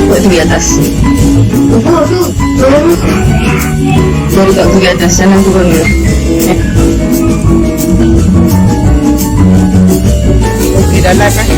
Kok itu di atas? Baru tak di atas, sana turun dulu. Di dalam kan?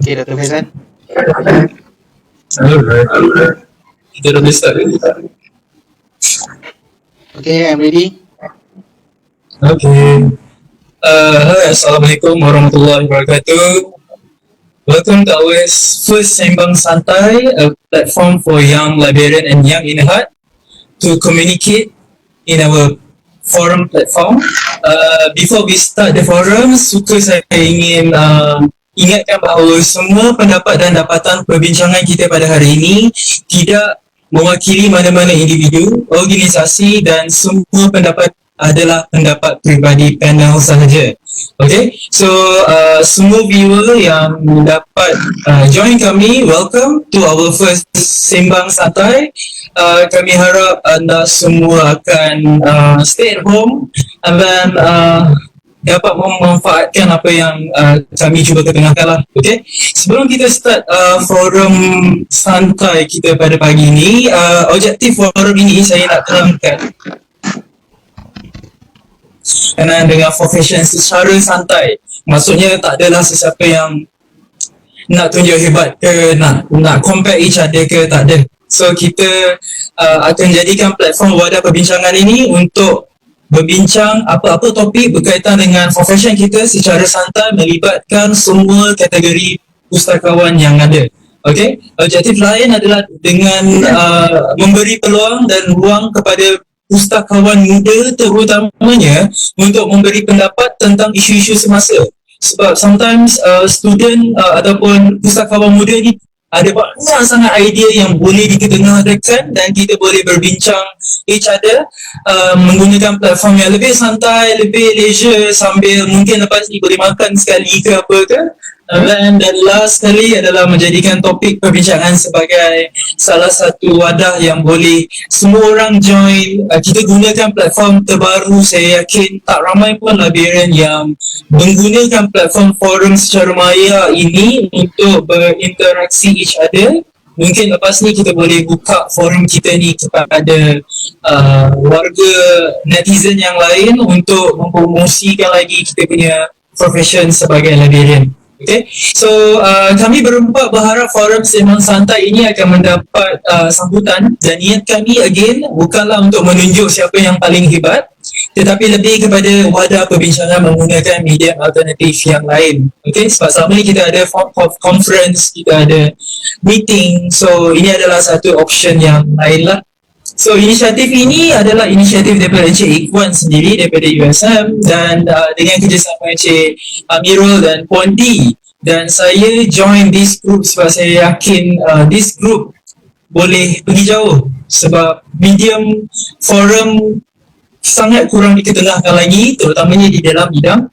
Okay, Dr. Faizan. Alright. Kita dah start ni. Okay, I'm ready. Okay. Hi, Assalamualaikum warahmatullahi wabarakatuh. Welcome to our first Sembang Santai, a platform for young librarian and young in heart to communicate in our forum platform. Before we start the forum, suka saya ingin ingatkan bahawa semua pendapat dan dapatan perbincangan kita pada hari ini tidak mewakili mana-mana individu, organisasi dan semua pendapat adalah pendapat peribadi panel sahaja. Okay, so semua viewer yang dapat join kami, welcome to our first Sembang Santai. Kami harap anda semua akan stay at home and then dapat memanfaatkan apa yang kami cuba ketengahkan lah. Okay, sebelum kita start forum santai kita pada pagi ini, objektif forum ini saya nak terangkan kerana dengan profession secara santai. Maksudnya tak adalah sesiapa yang nak tunjuk hebat ke, nak compare each other ke, tak ada. So kita akan jadikan platform wadah perbincangan ini untuk berbincang apa-apa topik berkaitan dengan profession kita secara santai, melibatkan semua kategori pustakawan yang ada. Okay, objektif lain adalah dengan memberi peluang dan ruang kepada pustakawan muda terutamanya untuk memberi pendapat tentang isu-isu semasa. Sebab sometimes student ataupun pustakawan muda ni ada banyak sangat idea yang boleh diketengahkan dan kita boleh berbincang each other menggunakan platform yang lebih santai, lebih leisure sambil mungkin lepas ni boleh makan sekali ke apa ke. Dan last sekali adalah menjadikan topik perbincangan sebagai salah satu wadah yang boleh semua orang join. Kita gunakan platform terbaru, saya yakin tak ramai pun labirin yang menggunakan platform forum secara maya ini untuk berinteraksi each other. Mungkin lepas ni kita boleh buka forum kita ni kepada warga netizen yang lain untuk mempromosikan lagi kita punya profession sebagai labirin. Okay, so kami berempat berharap forum Sembang Santai ini akan mendapat sambutan dan niat kami again bukanlah untuk menunjuk siapa yang paling hebat, tetapi lebih kepada wadah perbincangan menggunakan media alternatif yang lain. Okay, sebab selama ni kita ada conference, kita ada meeting, so ini adalah satu option yang lain lah. So inisiatif ini adalah inisiatif daripada Encik Ikhwan sendiri daripada USM dan dengan kerjasama Encik Amirul dan Puan D. Dan saya join this group sebab saya yakin this group boleh pergi jauh sebab medium forum sangat kurang diketengahkan lagi, terutamanya di dalam bidang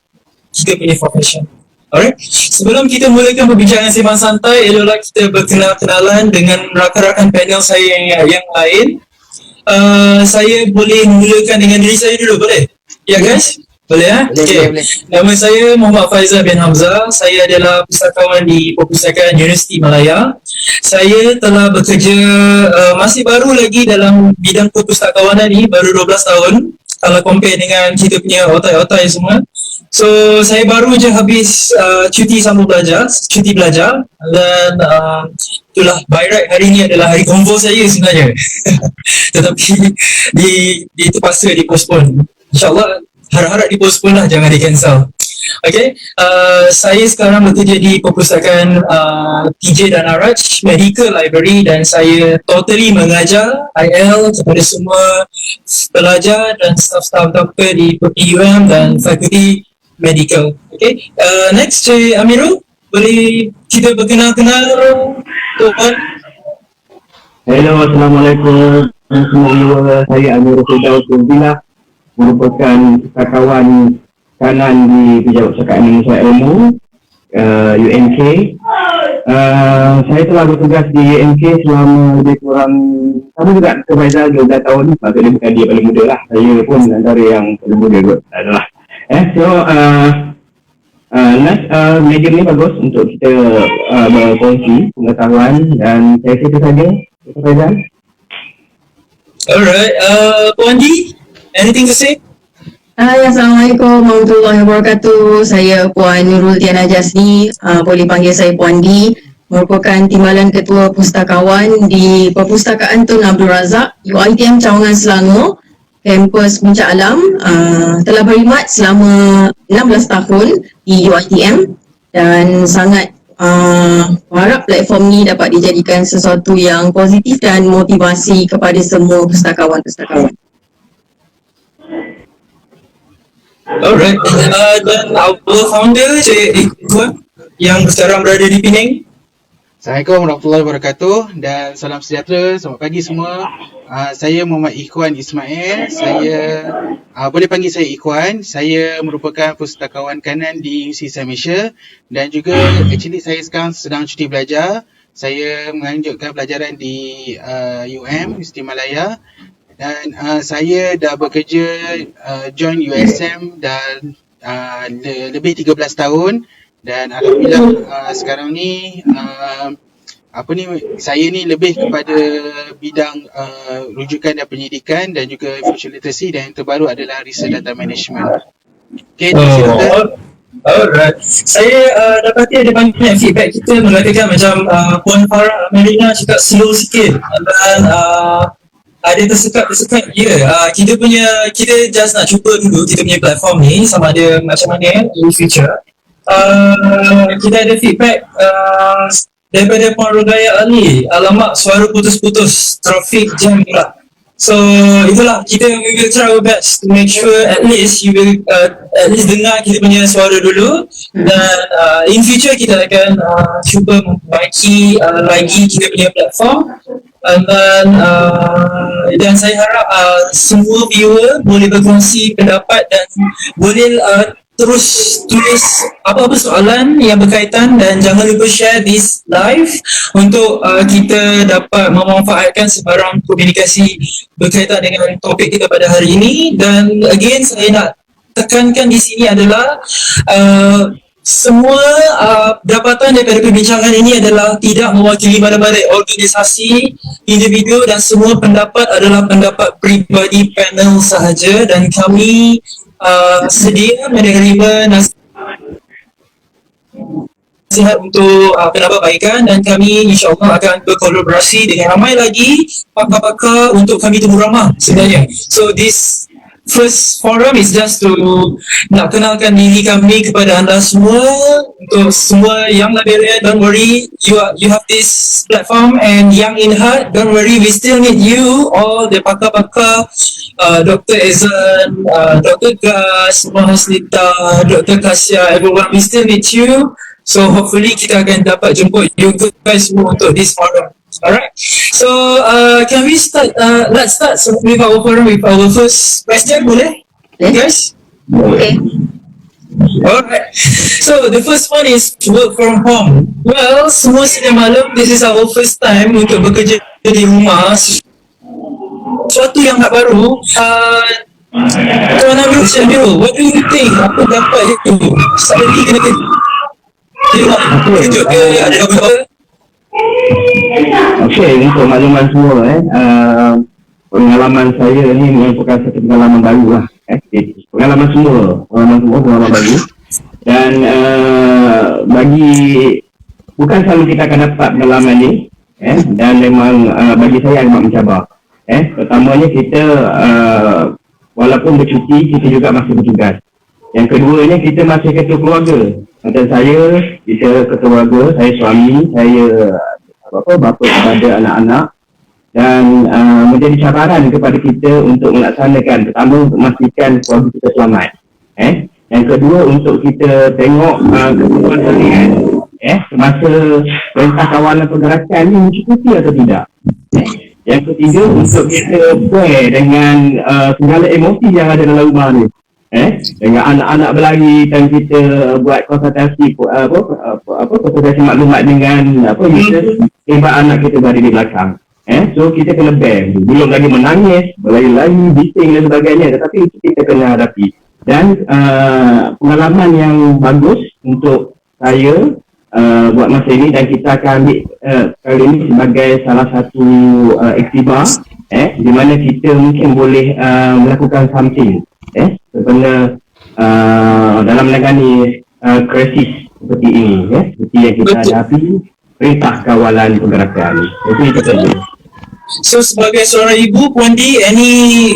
kita punya profession. Alright, sebelum kita mulakan perbincangan Sembang Santai, eloklah kita berkenal-kenalan dengan rakan-rakan panel saya yang lain. Saya boleh mulakan dengan diri saya dulu, boleh? Ya guys? Boleh ya? Okay. Nama saya Muhammad Faizal bin Hamzah. Saya adalah pustakawan di Perpustakaan Universiti Malaya. Saya telah bekerja masih baru lagi dalam bidang perpustakawanan ni, baru 12 tahun kalau compare dengan kita punya otai-otai semua. So saya baru je habis cuti belajar dan itulah by right hari ni adalah hari konvo saya sebenarnya. Tetapi terpaksa dipostpone. InsyaAllah harap-harap dipostpone lah, jangan di cancel. Okay, saya sekarang bekerja di Perpustakaan TJ dan Araj Medical Library dan saya totally mengajar IL kepada semua pelajar dan staff-staff doktor di PUM dan fakulti medical. Okay, next Cik Amirul, boleh kita berkenal-kenal Tuan? Hello, Assalamualaikum semua viewer. Saya Amirul Firdaus Bila, merupakan pustakawan kanan di Pejabat Pustakaan Indonesia Ilmu UMK. Saya telah bertugas di UMK selama lebih kurang sama juga Faizal 12 tahun. Maksudnya bukan dia paling muda lah, saya pun antara yang paling muda kot adalah. Next medium ni bagus untuk kita berkongsi pengetahuan dan saya rasa itu saja, Faizal. Alright, Puan D, anything to say? Hai, Assalamualaikum warahmatullahi wabarakatuh. Saya Puan Nurul Tiana Jasni, boleh panggil saya Puan D. Merupakan Timbalan Ketua Pustakawan di Perpustakaan Tun Abdul Razak, UiTM Cawangan Selangor, kampus Puncak Alam. Telah berkhidmat selama 16 tahun di UiTM dan sangat harap platform ni dapat dijadikan sesuatu yang positif dan motivasi kepada semua pustakawan-pustakawan. Alright, dan our founder Cik Ikhwan yang sekarang berada di Penang. Assalamualaikum warahmatullahi wabarakatuh dan salam sejahtera, selamat pagi semua. Saya Muhammad Ikhwan Ismail. Saya boleh panggil saya Ikhwan. Saya merupakan pustakawan kanan di UC Malaysia dan juga actually saya sekarang sedang cuti belajar. Saya melanjutkan pelajaran di Universiti Malaya dan saya dah bekerja join USM dan lebih 13 tahun. Dan alhamdulillah sekarang ni saya ni lebih kepada bidang rujukan dan penyidikan dan juga information literacy, dan yang terbaru adalah research data management. Okay, terima kasih doktor. Alright. Saya dapati ada banyak feedback kita mengatakan macam Puan Farah Marina cakap slow sikit dan ada tersekat. Kita just nak cuba dulu kita punya platform ni sama ada macam mana in future. Kita ada feedback daripada Puan Rogaya Ali, alamak suara putus-putus, traffic jam pula. So itulah, we will try our best to make sure at least you will at least dengar kita punya suara dulu, dan in future kita akan cuba memperbaiki lagi kita punya platform, dan saya harap semua viewer boleh berkongsi pendapat dan boleh terus tulis apa-apa soalan yang berkaitan, dan jangan lupa share this live untuk kita dapat memanfaatkan sebarang komunikasi berkaitan dengan topik kita pada hari ini. Dan again saya nak tekankan di sini adalah semua dapatan daripada perbincangan ini adalah tidak mewakili mana-mana organisasi, individu, dan semua pendapat adalah pendapat peribadi panel sahaja, dan kami sedia menerima nasihat untuk pendapat baikan, dan kami insyaAllah akan berkolaborasi dengan ramai lagi pakar-pakar untuk kami temu ramah sebenarnya. So this first forum is just to nak kenalkan diri kami kepada anda semua. Untuk semua Young Librarian, don't worry, you have this platform, and Young in Heart, don't worry, we still need you, all the pakar-pakar, Dr. Ezan, Dr. Gas, Mahaslita, Dr. Kasya, everyone, we still need you. So hopefully kita akan dapat jemput you guys semua untuk this forum. Alright, so can we start? Let's start with our forum with our first question, boleh? Guys? Okay. Alright, so the first one is work from home. Well, semua sedia maklum, this is our first time untuk bekerja di rumah. Suatu yang tak baru. Tuan Amir, what do you think? Apa dapat itu? Suddenly kena kejut ke ada apa-apa? Okey, untuk makluman semua pengalaman saya ni merupakan satu pengalaman baru lah. Pengalaman baru, dan bagi bukan selalu kita akan dapat pengalaman ni, dan memang bagi saya agak mencabar. Pertamanya kita walaupun bercuti, kita juga masih bertugas. Yang keduanya, kita masih ketua keluarga. Macam saya, kita ketua keluarga, saya suami, saya bapa kepada anak-anak, dan menjadi cabaran kepada kita untuk melaksanakan. Pertama, untuk memastikan keluarga kita selamat. Yang kedua, untuk kita tengok keperluan harian semasa perintah kawalan pergerakan ni mencukupi atau tidak. Yang ketiga, untuk kita aware dengan segala emosi yang ada dalam rumah ni. Dengan anak-anak berlari, dan kita buat konsultasi konsultasi maklumat dengan user, sebab anak kita berada di belakang. So kita kena bear, belum lagi menangis, berlari-lari, bising dan sebagainya, tetapi itu kita kena hadapi. Dan pengalaman yang bagus untuk saya buat masa ini, dan kita akan ambil kali ini sebagai salah satu iktibar di mana kita mungkin boleh melakukan something sebenarnya dalam menangani krisis seperti ini, seperti yang kita hadapi perintah kawalan pergerakan. Itu saja. So sebagai seorang ibu, Puan D, any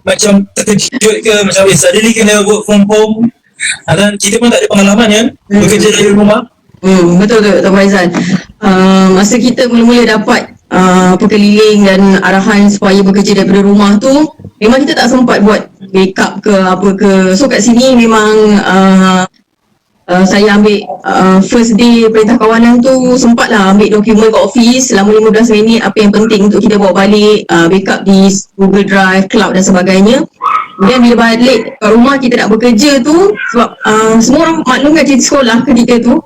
macam terkejut ke, macam suddenly kena work from home, dan kita pun tak ada pengalaman kan bekerja dari rumah? Betul Dr. Faizal. Masa kita mula-mula dapat perkeliling dan arahan supaya bekerja daripada rumah tu, memang kita tak sempat buat backup ke apa ke. So kat sini memang saya ambil first day perintah kawanan tu, sempatlah ambil dokumen kat office selama 15 minit apa yang penting untuk kita bawa balik, backup di Google Drive, cloud dan sebagainya. Kemudian bila balik kat rumah kita nak bekerja tu, sebab semua orang maklumkan cerita sekolah ketika tu.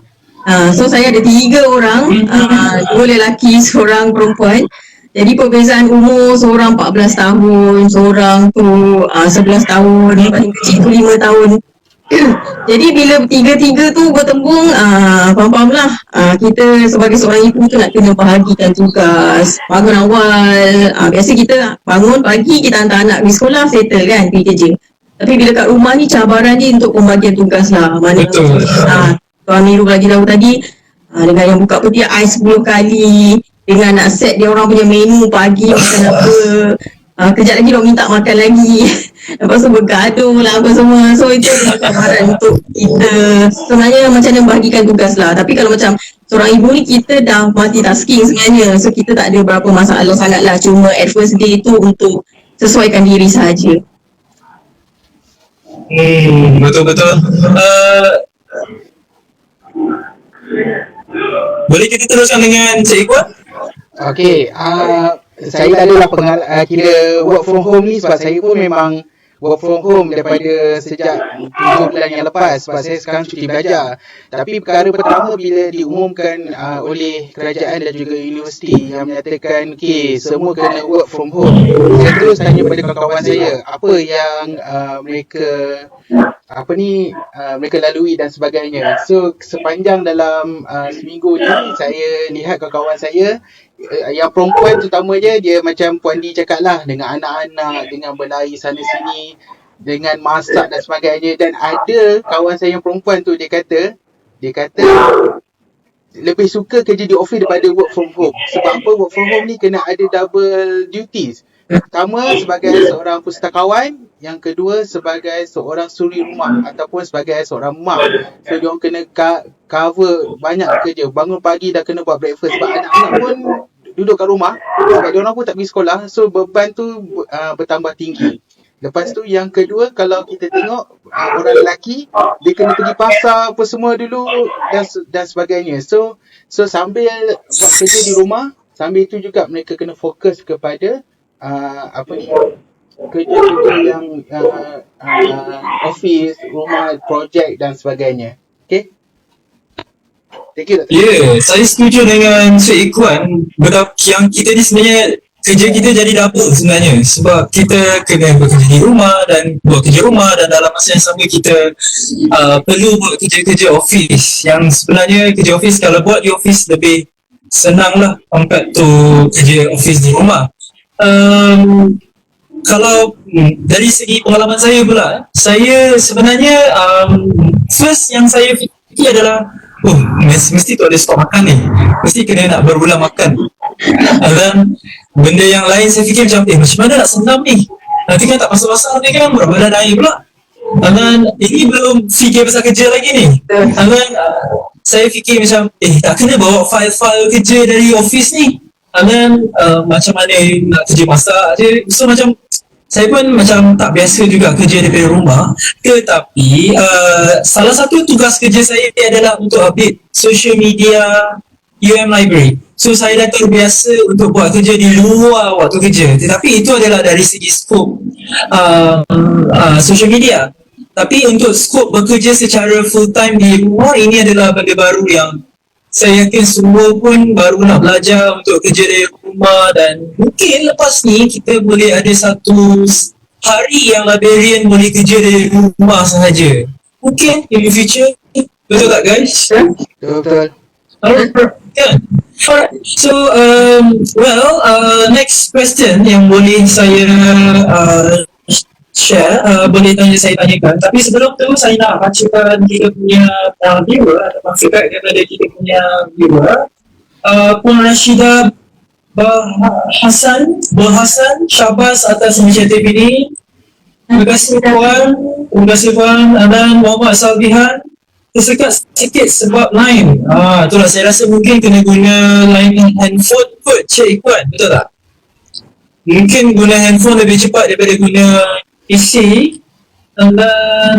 So saya ada 3 orang, 2 lelaki, seorang perempuan. Jadi perbezaan umur, seorang 14 tahun, seorang tu 11 tahun, paling kecil tu 5 tahun. Jadi bila tiga-tiga tu bertembung, faham-fahamlah, kita sebagai seorang ibu tu nak kena bahagikan tugas, bangun awal. Biasa kita bangun pagi, kita hantar anak pergi sekolah, settle kan, pergi kerja. Tapi bila kat rumah ni cabaran dia untuk pembagian tugas lah. Mana Betul. Tuan Amirul lagi tahu tadi, dengan yang buka peti ais 10 kali, dengan nak set dia orang punya menu pagi makan apa. Kejap lagi dia minta makan lagi. Lepas tu bergaduh lah apa semua. So itu adalah cabaran untuk kita sebenarnya macam mana membahagikan tugas lah. Tapi kalau macam seorang ibu ni, kita dah multitasking sebenarnya. So kita tak ada berapa masalah sangat lah. Cuma at first day tu untuk sesuaikan diri sahaja. Betul-betul. Boleh kita teruskan dengan Cik Iqbal? Okey, saya tak adalah kira work from home ni sebab saya pun memang work from home daripada sejak 7 bulan yang lepas sebab saya sekarang cuti belajar. Tapi perkara pertama bila diumumkan oleh kerajaan dan juga universiti yang menyatakan okey, semua kena work from home, saya terus tanya pada kawan-kawan saya apa yang mereka lalui dan sebagainya. So sepanjang dalam seminggu ni saya lihat kawan-kawan saya yang perempuan terutamanya, dia macam Puan Di cakap lah, dengan anak-anak, dengan berlari sana sini, dengan masak dan sebagainya. Dan ada kawan saya yang perempuan tu, dia kata lebih suka kerja di office daripada work from home. Sebab apa? Work from home ni kena ada double duties. Pertama sebagai seorang pustakawan, yang kedua sebagai seorang suri rumah ataupun sebagai seorang mak. So diorang kena cover banyak kerja. Bangun pagi dah kena buat breakfast sebab anak-anak pun duduk kat rumah sebab diorang pun tak pergi sekolah. So beban tu bertambah tinggi. Lepas tu yang kedua, kalau kita tengok orang lelaki, dia kena pergi pasar apa semua dulu dan sebagainya. So sambil buat kerja di rumah, sambil tu juga mereka kena fokus kepada kerja-kerja yang office, rumah, projek dan sebagainya. Okay? Thank you. Ya, saya setuju dengan Cik Ikhwan. Yang kita ni sebenarnya kerja kita jadi double sebenarnya, sebab kita kena bekerja di rumah dan buat kerja rumah, dan dalam masa yang sama kita perlu buat kerja-kerja office yang sebenarnya kerja office kalau buat di office lebih senang lah compared to kerja office di rumah. Kalau dari segi pengalaman saya pula, saya sebenarnya first yang saya fikir adalah mesti tu ada stok makan ni, mesti kena nak berulang makan. Dan benda yang lain saya fikir macam macam mana nak senam ni, nanti kan tak pasal-pasal ni kan berat badan naik pula. Dan ini belum fikir pasal kerja lagi ni. Dan saya fikir macam tak kena bawa file-file kerja dari office ni. Dan macam mana nak kerja masak je. So macam saya pun macam tak biasa juga kerja daripada rumah. Tetapi salah satu tugas kerja saya adalah untuk update social media UM Library. So saya dah terbiasa untuk buat kerja di luar waktu kerja. Tetapi itu adalah dari segi skop social media. Tapi untuk skop bekerja secara full time di rumah, ini adalah benda baru yang saya yakin semua pun baru nak belajar untuk kerja dari rumah. Dan mungkin lepas ni kita boleh ada satu hari yang librarian boleh kerja dari rumah sahaja. Mungkin in the future. Betul tak guys? Betul. Alright. So next question yang boleh saya share, boleh saya tanyakan. Tapi sebelum tu saya nak bacakan kita punya viewer atau feedback daripada kita punya viewer. Puan Rashidah Hasan Syabas atas inisiatif ini. Terima kasih Puan. Terima kasih Puan. Dan Muhammad Salbihan, tersekat sikit sebab line. Itulah saya rasa mungkin kena guna line handphone kot Cik Ikhwan, betul tak? Mungkin guna handphone lebih cepat daripada guna PC. And then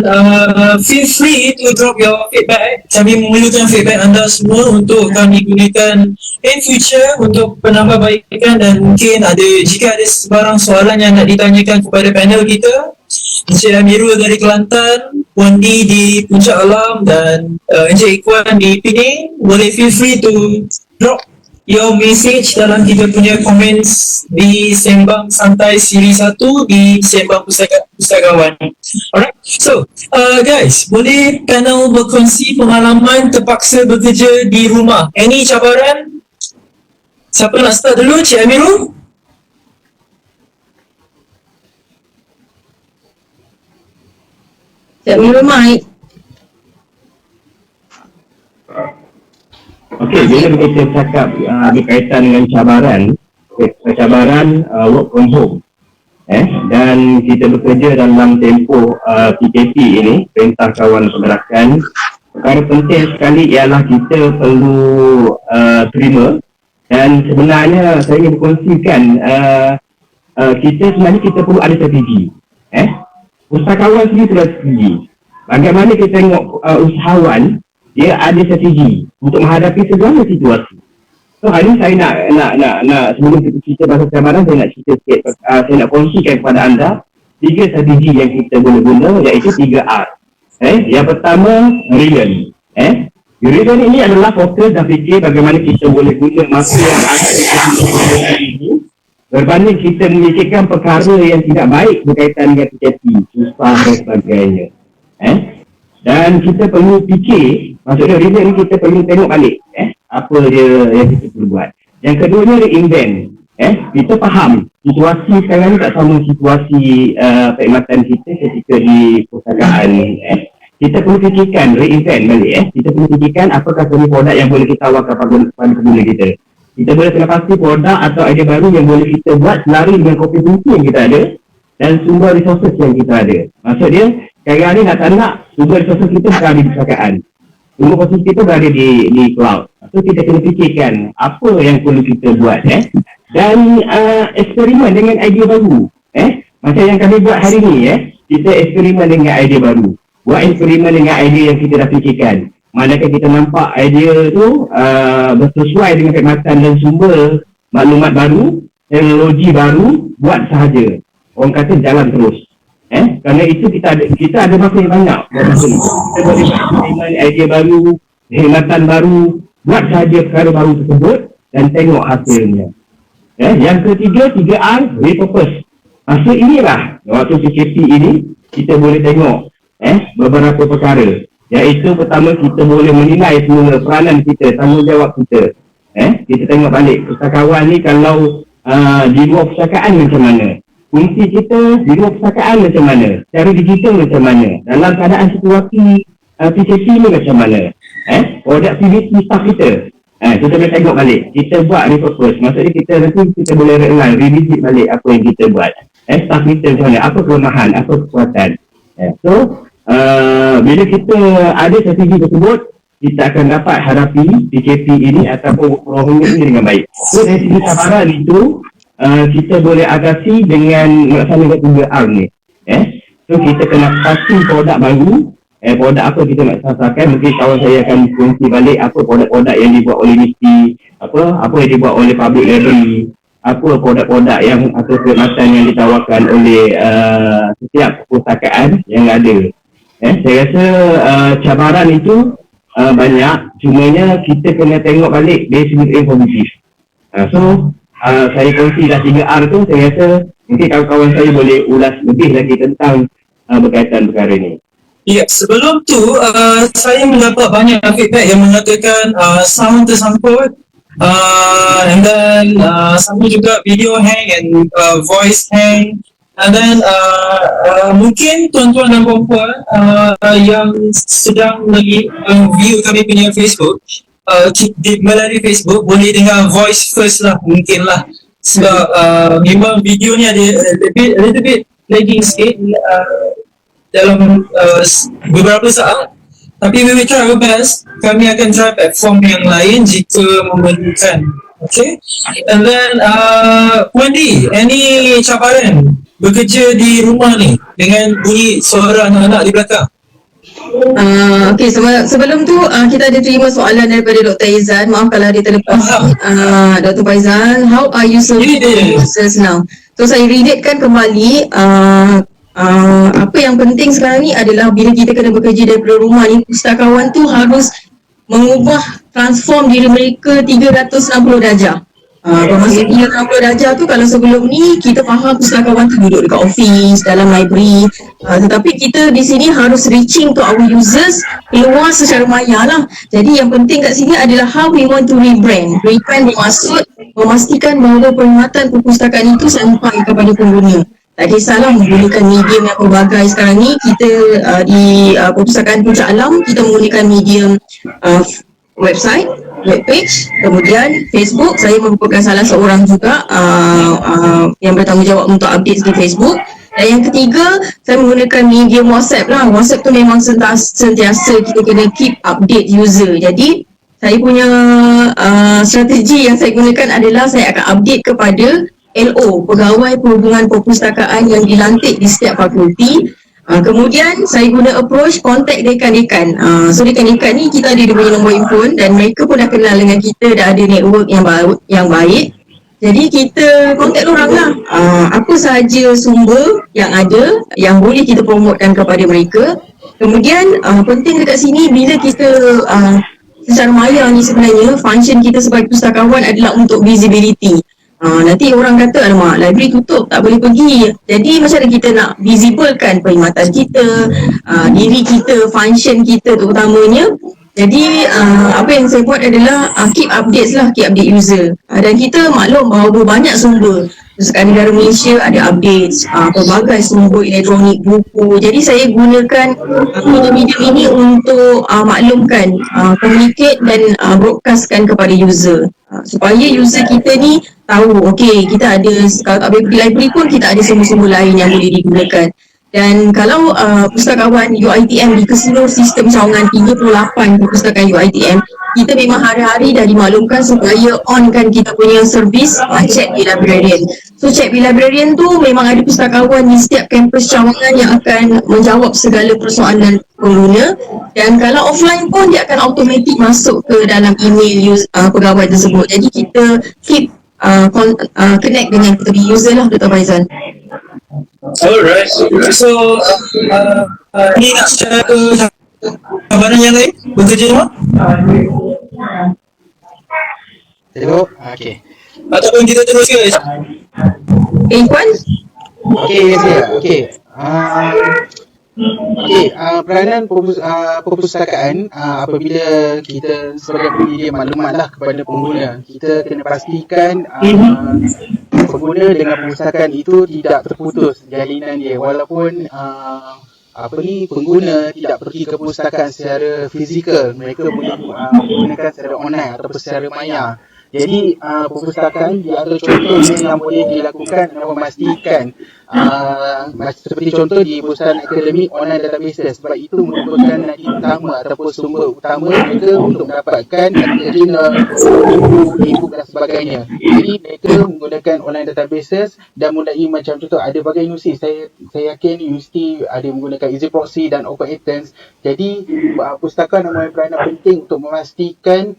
feel free to drop your feedback. Kami memerlukan feedback anda semua untuk kami gunakan in future untuk penambahbaikan, dan mungkin jika ada sebarang soalan yang nak ditanyakan kepada panel kita, Encik Amirul dari Kelantan, Puan Di di Puncak Alam, dan Encik Ikwan di Pening, boleh feel free to drop your message dalam kita punya comments di Sembang Santai Siri 1 di Sembang Pustakawan. Alright, so guys, boleh panel berkongsi pengalaman terpaksa bekerja di rumah. Any cabaran? Siapa nak start dulu? Cik Amirul? Cik Amirul Mai. Okey, bila kita cakap berkaitan dengan cabaran work from home, dan kita bekerja dalam tempoh PKP ini, Perintah Kawan Pergerakan, perkara penting sekali ialah kita perlu terima, dan sebenarnya saya ingin berkongsikan kita perlu ada strategi. Pustakawan sendiri perlu strategi. Bagaimana kita tengok usahawan, dia ada strategi untuk menghadapi segala situasi. So hari ini saya nak sebelum kita cerita pasal cabaran, saya nak cerita sikit, saya nak kongsikan kepada anda 3 strategi yang kita boleh guna, iaitu 3R. Yang pertama, Brilliant. Brilliant ini adalah fokus dan fikir bagaimana kita boleh guna masa yang ada ini berbanding kita memikirkan perkara yang tidak baik berkaitan dengan PKP, susah dan sebagainya. Dan kita perlu fikir, maksudnya reason ni kita perlu tengok balik apa dia yang kita perlu buat. Yang keduanya, reinvent. Kita faham situasi sekarang ni tak sama situasi perkhidmatan kita ketika di perpustakaan. Kita perlu fikirkan reinvent balik. Kita perlu fikirkan apakah produk yang boleh kita tawarkan kepada pengguna kita. Kita boleh kena pasti produk atau idea baru yang boleh kita buat selari dengan kompetensi yang kita ada dan sumber resources yang kita ada. Maksud dia, sekarang ni nak tak nak, sumber resources kita berada di perpustakaan. Sumber resources kita berada di cloud. So kita kena fikirkan apa yang perlu kita buat. Dan eksperimen dengan idea baru. Macam yang kami buat hari ni, kita eksperimen dengan idea baru. Buat eksperimen dengan idea yang kita dah fikirkan. Manakah kita nampak idea tu bersesuai dengan perkhidmatan dan sumber maklumat baru, teknologi baru, buat sahaja. Orang kata jalan terus. Kerana itu kita ada masa yang banyak. Kita boleh eksperimen idea baru, perkhidmatan baru, buat sahaja perkara baru tersebut dan tengok hasilnya. Yang ketiga, 3R, repurpose. Maksud inilah, waktu PKP ini, kita boleh tengok beberapa perkara. Iaitu pertama, kita boleh menilai semua peranan kita, tanggungjawab kita. Kita tengok balik, pustakawan ni kalau di luar perpustakaan macam mana? Fungsi kita di luar perpustakaan macam mana? Secara digital macam mana? Dalam keadaan situasi PKP ni macam mana? Productivity staff kita. Kita boleh tengok balik. Kita buat repurpose. Maksudnya kita boleh revisit balik apa yang kita buat. Staff kita macam mana? Apa kelemahan? Apa kekuatan? So, bila kita ada strategi tersebut, kita akan dapat hadapi PKP ini ataupun program ini dengan baik. So dari segi cabaran itu, kita boleh atasi dengan melaksanakan 3R ni. So kita kena pasti produk baru, produk apa kita nak sasarkan. Mungkin kawan saya akan kongsi balik apa produk-produk yang dibuat oleh MISTI, apa yang dibuat oleh Public Library, apa produk-produk yang atau perkhidmatan yang ditawarkan oleh setiap perpustakaan yang ada. Saya rasa cabaran itu banyak, cumanya kita kena tengok balik dari segi informatif. So saya kongsi dah 3R tu, saya rasa mungkin kawan-kawan saya boleh ulas lebih lagi tentang berkaitan perkara ini. Ya, sebelum tu saya mendapat banyak feedback yang mengatakan sound tersangkut, and then sama juga video hang and voice hang. And then mungkin tuan-tuan dan puan-puan yang sedang lagi view kami punya Facebook, melalui Facebook boleh dengar voice first lah, mungkin lah. Sebab memang video ni ada a little bit lagging sikit dalam beberapa saat. Tapi we will try our best. Kami akan try platform yang lain jika memerlukan. Okay. And then Wendy, any cabaran bekerja di rumah ni dengan bunyi suara anak-anak di belakang? Okay, sebelum tu kita ada terima soalan daripada Dr. Izan. Maaf kalau ada terlepas. Dr. Faizal, how are you serving users now? So saya relatkan kembali. Apa yang penting sekarang ni adalah bila kita kena bekerja daripada rumah ni, pustakawan tu harus mengubah, transform diri mereka 360 darjah. Bermaksud 360 darjah tu, kalau sebelum ni kita faham pustakawan tu duduk dekat office, dalam library, tetapi kita di sini harus reaching to our users keluar secara maya lah. Jadi yang penting kat sini adalah how we want to rebrand. Rebrand bermaksud memastikan bahawa perkhidmatan perpustakaan itu sampai kepada pengguna. Tak kisahlah menggunakan medium yang pelbagai sekarang ni. Kita di Perpustakaan Puncak Alam, kita menggunakan medium website, webpage, kemudian Facebook. Saya merupakan salah seorang juga yang bertanggungjawab untuk update di Facebook. Dan yang ketiga, saya menggunakan medium WhatsApp lah. WhatsApp tu memang sentiasa kita kena keep update user. Jadi saya punya strategi yang saya gunakan adalah saya akan update kepada LO, Pegawai Perhubungan Perpustakaan yang dilantik di setiap fakulti. Kemudian saya guna approach contact dekan-dekan. So dekan-dekan ni kita ada dia punya nombor handphone dan mereka pun dah kenal dengan kita, dah ada network yang baik. Jadi kita contact orang lah. Apa sahaja sumber yang ada yang boleh kita promotekan kepada mereka. Kemudian penting dekat sini bila kita secara maya ni sebenarnya function kita sebagai pustakawan adalah untuk visibility. Nanti orang kata, alamak, library tutup, tak boleh pergi. Jadi macam mana kita nak visiblekan perkhidmatan kita, diri kita, function kita terutamanya. Jadi apa yang saya buat adalah keep updates lah, keep update user. Dan kita maklum bahawa banyak sumber. Perpustakaan Negara Malaysia ada updates, pelbagai sumber elektronik, buku. Jadi saya gunakan medium-medium ini untuk maklumkan, communicate dan broadcastkan kepada user. Supaya user kita ni tahu, okey, kita ada, kalau tak boleh pergi library pun kita ada sumber-sumber lain yang boleh digunakan. Dan kalau pustakawan UiTM di keseluruh sistem cawangan 38 perpustakaan UiTM, kita memang hari-hari dah dimaklumkan supaya onkan kita punya servis Check with Librarian. So Check with Librarian tu memang ada pustakawan di setiap kampus cawangan yang akan menjawab segala persoalan pengguna. Dan kalau offline pun dia akan automatik masuk ke dalam email pegawai tersebut. Jadi kita keep connect dengan kita punya user lah, Dr. Faizal. Alright. So ni nak share ke cabaran yang lain bekerja rumah? Hello? Okay. Ataupun kita terus ke? Puan? Okay, saya. Okay. Peranan perpustakaan apabila kita sebagai penyedia maklumat lah kepada pengguna, kita kena pastikan pengguna dengan perpustakaan itu tidak terputus jalinan dia, walaupun pengguna tidak pergi ke perpustakaan secara fizikal, mereka boleh menggunakan secara online ataupun secara maya. Jadi perpustakaan di antara contoh yang boleh dilakukan adalah memastikan seperti contoh di perpustakaan akademik online databases, sebab itu merupakan nadi utama ataupun sumber utama mereka untuk mendapatkan jurnal, e-book dan sebagainya. Jadi mereka menggunakan online databases dan mulai macam contoh ada bagai universiti, saya yakin universiti ada menggunakan easy proxy dan open attendance. Jadi perpustakaan mempunyai peranan penting untuk memastikan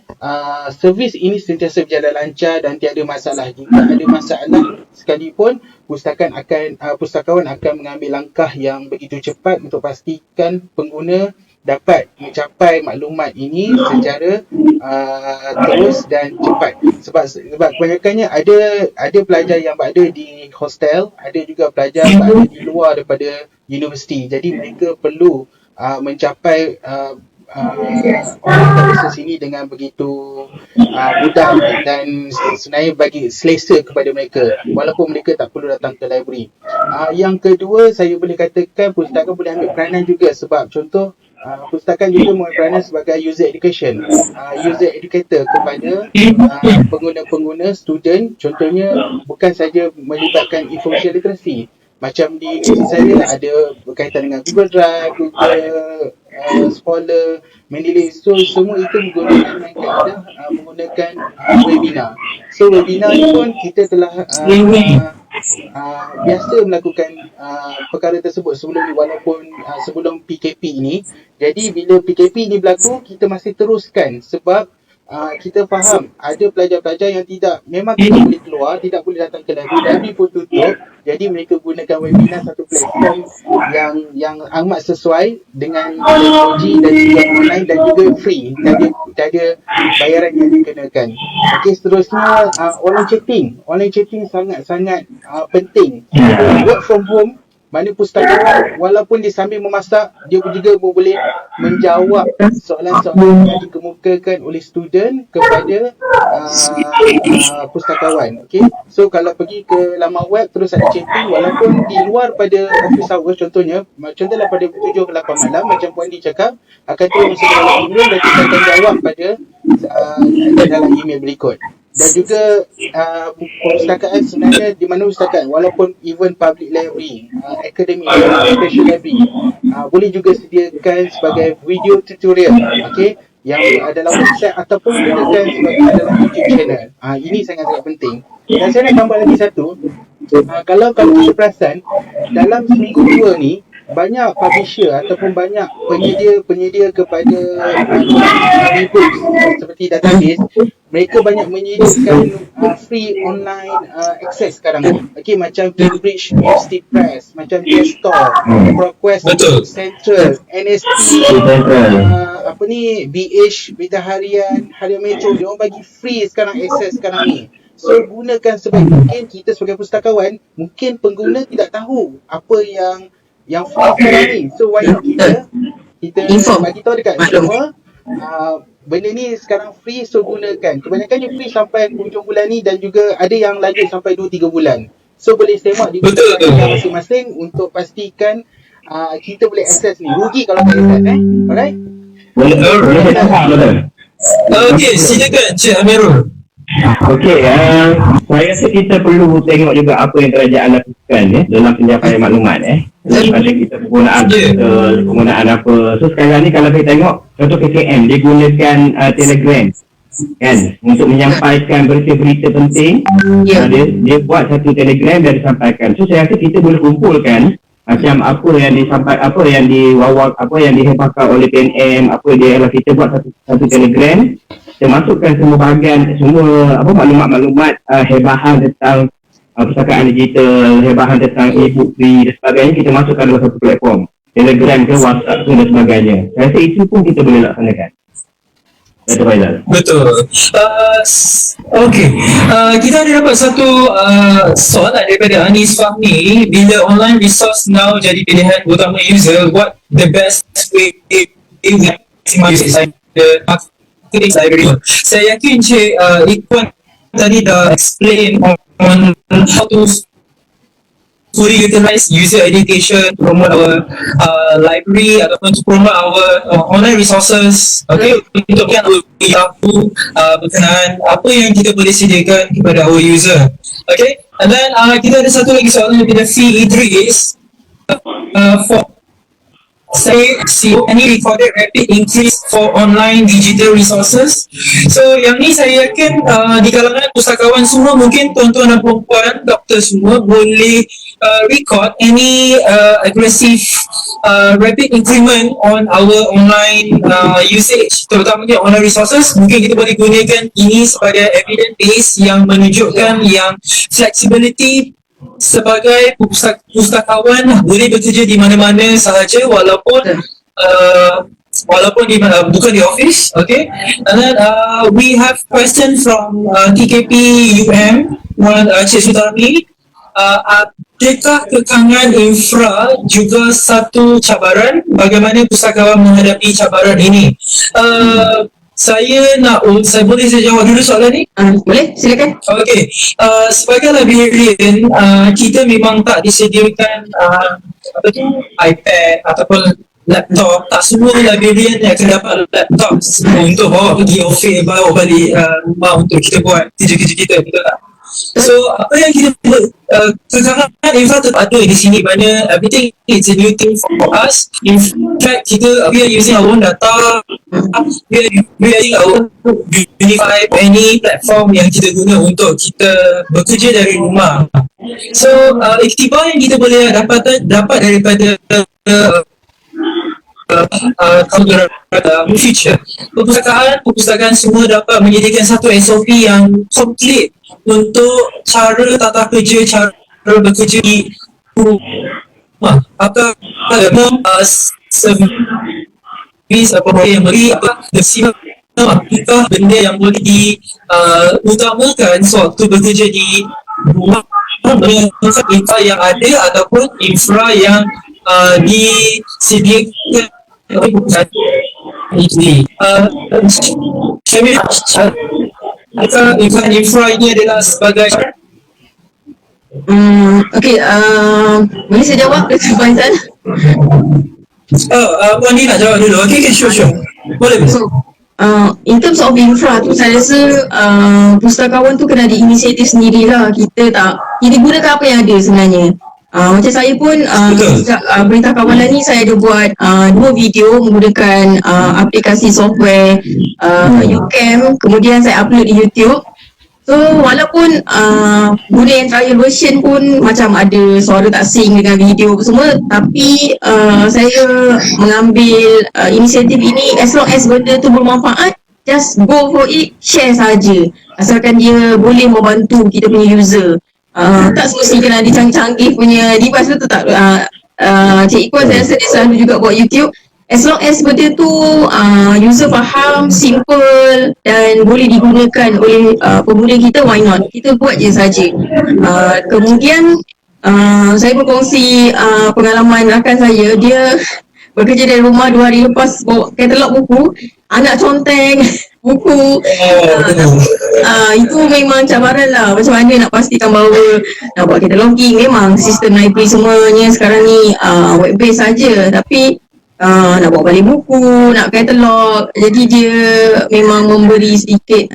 servis ini sentiasa berjalan lancar dan tiada masalah. Jika ada masalah sekalipun, pustakawan akan mengambil langkah yang begitu cepat untuk pastikan pengguna dapat mencapai maklumat ini secara terus dan cepat. Sebab kebanyakannya ada pelajar yang berada di hostel, ada juga pelajar yang berada di luar daripada universiti. Jadi mereka perlu mencapai databases ini dengan begitu mudah dan sebenarnya bagi selesa kepada mereka, walaupun mereka tak perlu datang ke library. Yang kedua, saya boleh katakan perpustakaan boleh ambil peranan juga, sebab contoh perpustakaan juga mempunyai peranan sebagai user education, user educator kepada pengguna-pengguna, student. Contohnya bukan saja melibatkan information literacy, macam di universiti saya ada berkaitan dengan Google Drive, Google scholar, Mendeley. So semua itu menggunakan webinar. So webinar ni pun kita telah biasa melakukan perkara tersebut sebelum ni, walaupun sebelum PKP ini. Jadi bila PKP ini berlaku, kita masih teruskan sebab kita faham ada pelajar-pelajar yang memang tidak boleh keluar, tidak boleh datang ke library pun tutup. Jadi mereka gunakan webinar, satu platform yang amat sesuai dengan teknologi dan juga online dan juga free, dan ada bayaran yang dikenakan. Okey, seterusnya online chatting sangat-sangat penting. Work from home, mana pustakawan walaupun dia sambil memasak, dia juga boleh menjawab soalan-soalan yang dikemukakan oleh student kepada pustakawan. Okay? So kalau pergi ke laman web terus ada chatting, walaupun di luar pada office hours, contohnya pada 7 ke 8 malam macam Puan Di cakap, akan turun masuk dalam email dan kita akan jawab pada dalam email berikut. Dan juga perpustakaan sebenarnya di mana perpustakaan, walaupun even public library, academic special library, boleh juga sediakan sebagai video tutorial, okay, yang dalam website ataupun gunakan sebagai dalam YouTube channel. Ini sangat-sangat penting. Dan saya nak tambah lagi satu, kalau kita perasan dalam seminggu 2 ni, banyak publisher ataupun banyak penyedia kepada e-books seperti database, mereka banyak menyediakan free online access sekarang ni. Okay, macam Cambridge University Press, macam Desktop, ProQuest Central, NST, BH, Berita Harian, Harian Metro, dia orang bagi free sekarang access sekarang ni. So gunakan sebaik mungkin. Kita sebagai pustakawan, mungkin pengguna tidak tahu apa yang free sekarang ni. So why not kita bagi tahu dekat semua, benda ni sekarang free, so gunakan. Kebanyakannya free sampai hujung bulan ni, dan juga ada yang lanjut sampai 2-3 bulan. So boleh semak di pustakawan masing-masing untuk pastikan kita boleh akses ni. Rugi kalau tak akses. Alright? Boleh. Okey, silakan Cik Amirul. Okey, saya rasa kita perlu tengok juga apa yang kerajaan lakukan dalam penyampaian maklumat daripada kita penggunaan apa. So sekarang ni kalau kita tengok contoh KKM, dia gunakan Telegram kan untuk menyampaikan berita-berita penting. Dia buat satu Telegram dan disampaikan. So saya rasa kita boleh kumpulkan macam apa yang dihebahkan oleh PNM, apa dia lah, kita buat satu Telegram, kita masukkan semua bahagian, semua maklumat-maklumat hebahan tentang perpustakaan digital, hebahan tentang e-book free dan sebagainya, kita masukkan dalam satu platform Telegram ke WhatsApp ke dan sebagainya. Saya rasa itu pun kita boleh laksanakan. Betul. Okey. Kita ada dapat satu soalan daripada Anis Fahmi. Bila online resource now jadi pilihan utama user, what the best way to maximize the marketing library? Saya yakin Cik Ikhwan tadi dah explain on how to fully utilize user education to promote our library ataupun to promote our online resources. Okay, untuk yang tahu berkenaan apa yang kita boleh sediakan kepada our user. Okay, and then kita ada satu lagi soalan daripada C. Idris. For see any recorded rapid increase for online digital resources. So yang ni saya yakin di kalangan pustakawan semua, mungkin tuan-tuan dan puan-puan, doktor semua boleh record any aggressive rapid increment on our online usage, terutamanya online resources. Mungkin kita boleh gunakan ini sebagai evidence base yang menunjukkan yang flexibility sebagai pustakawan boleh bekerja di mana-mana sahaja, walaupun bukan di office. Okay, and then we have question from TKP UM, Cik Sutarmi. Adakah kekangan infra juga satu cabaran? Bagaimana pustakawan menghadapi cabaran ini? Saya boleh jawab dulu soalan ni? Boleh, silakan. Okey, sebagai librarian, kita memang tak disediakan iPad ataupun laptop. Tak semua librarian yang akan dapat laptop untuk bawa pergi office, bawa balik rumah untuk kita buat kerja-kerja kita, betul tak? So apa yang kita kekangan infra tetap ada di sini, mana everything is a new thing for us. In fact, we are using our own data, we are using our Unify any platform yang kita guna untuk kita bekerja dari rumah. So iktibar yang kita boleh dapat daripada future, perpustakaan semua dapat menyediakan satu SOP yang komplit untuk cara tata kerja, cara bekerja di rumah. Apakah servis apa yang beri, apakah benda yang boleh diutamakan sewaktu bekerja di rumah, infra yang ada ataupun infra yang disediakan oleh perusahaan ini. Infra ini adalah sebagai boleh saya jawab Dr. Faizal? Puan Di nak jawab dulu. Okay, sure. Boleh. So, in terms of infra tu, saya rasa pustakawan tu kena diinisiatif sendirilah. Kita gunakan apa yang ada sebenarnya. Macam saya pun sejak Perintah Kawalan ni saya ada buat 2 video menggunakan aplikasi software YouCam, kemudian saya upload di YouTube. So walaupun guna yang trial version pun macam ada suara tak sync dengan video semua, tapi saya mengambil inisiatif ini. As long as benda tu bermanfaat, just go for it, share saja, asalkan dia boleh membantu kita punya user. Tak semestinya kena ada canggih-canggih punya device tu tak. Cik Iqbal saya rasa dia selalu juga buat YouTube. As long as benda tu user faham, simple dan boleh digunakan oleh pengguna kita, why not? Kita buat je saja. Kemudian saya berkongsi pengalaman rakan saya. Dia bekerja dari rumah 2 hari lepas bawa katalog buku, anak conteng buku. Itu memang cabaran lah. Macam mana nak pastikan bahawa nak buat kataloging. Memang sistem library semuanya sekarang ni web based saja, tapi nak bawa balik buku, nak katalog, jadi dia memang memberi sedikit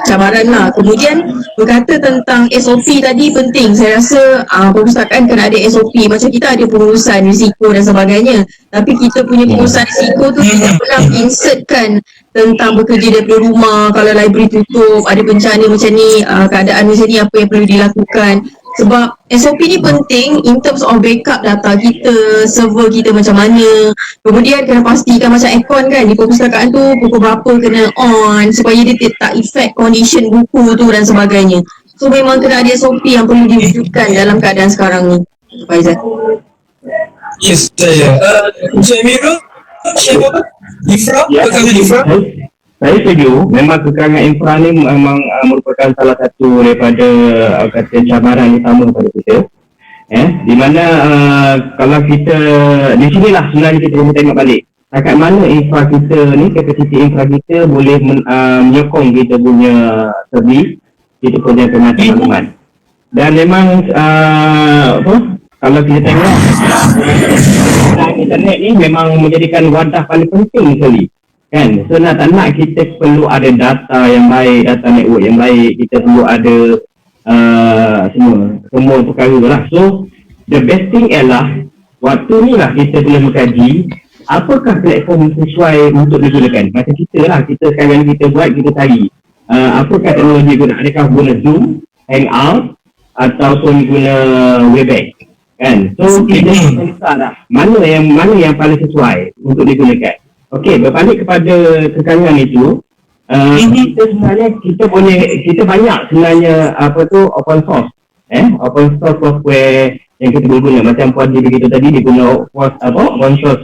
cabaran lah. Kemudian berkata tentang SOP tadi penting. Saya rasa perpustakaan kena ada SOP. Macam kita ada pengurusan risiko dan sebagainya, tapi kita punya pengurusan risiko tu tidak pernah insertkan tentang bekerja daripada rumah. Kalau library tutup, ada bencana macam ni, keadaan macam ni, apa yang perlu dilakukan. Sebab SOP ni penting in terms of backup data kita, server kita macam mana. Kemudian kena pastikan macam aircon kan di perpustakaan tu pukul berapa kena on supaya dia tak affect condition buku tu dan sebagainya. So memang kena ada SOP yang perlu diwujudkan dalam keadaan sekarang ni. Faizal. Yes, saya. Encik Amirul, share apa? Infra? Perkara infra? Saya setuju, memang kekurangan infra ni memang merupakan salah satu daripada kata cabaran utama pada kita. Di mana kalau kita, di sinilah sebenarnya kita boleh tengok balik dekat mana infra kita ni, kapasiti infra kita boleh menyokong kita punya servis, kita punya perkhidmatan maklumat. Dan memang kalau kita tengok internet ni memang menjadikan wadah paling penting sekali. Kan, so nak kita perlu ada data yang baik, data network yang baik, kita perlu ada semua perkara lah. So the best thing ialah waktu ni lah kita boleh mengkaji apakah platform sesuai untuk digunakan. Macam kita lah, kita sekarang kita buat, kita cari apakah teknologi guna, adakah guna Zoom, Hangout ataupun guna Webex kan. So kita pensar lah mana yang paling sesuai untuk digunakan. Okey, berbalik kepada kekangan itu, kita sebenarnya kita banyak sebenarnya open source, open source software yang kita boleh guna. Macam Puan Di begitu tadi, dia guna open source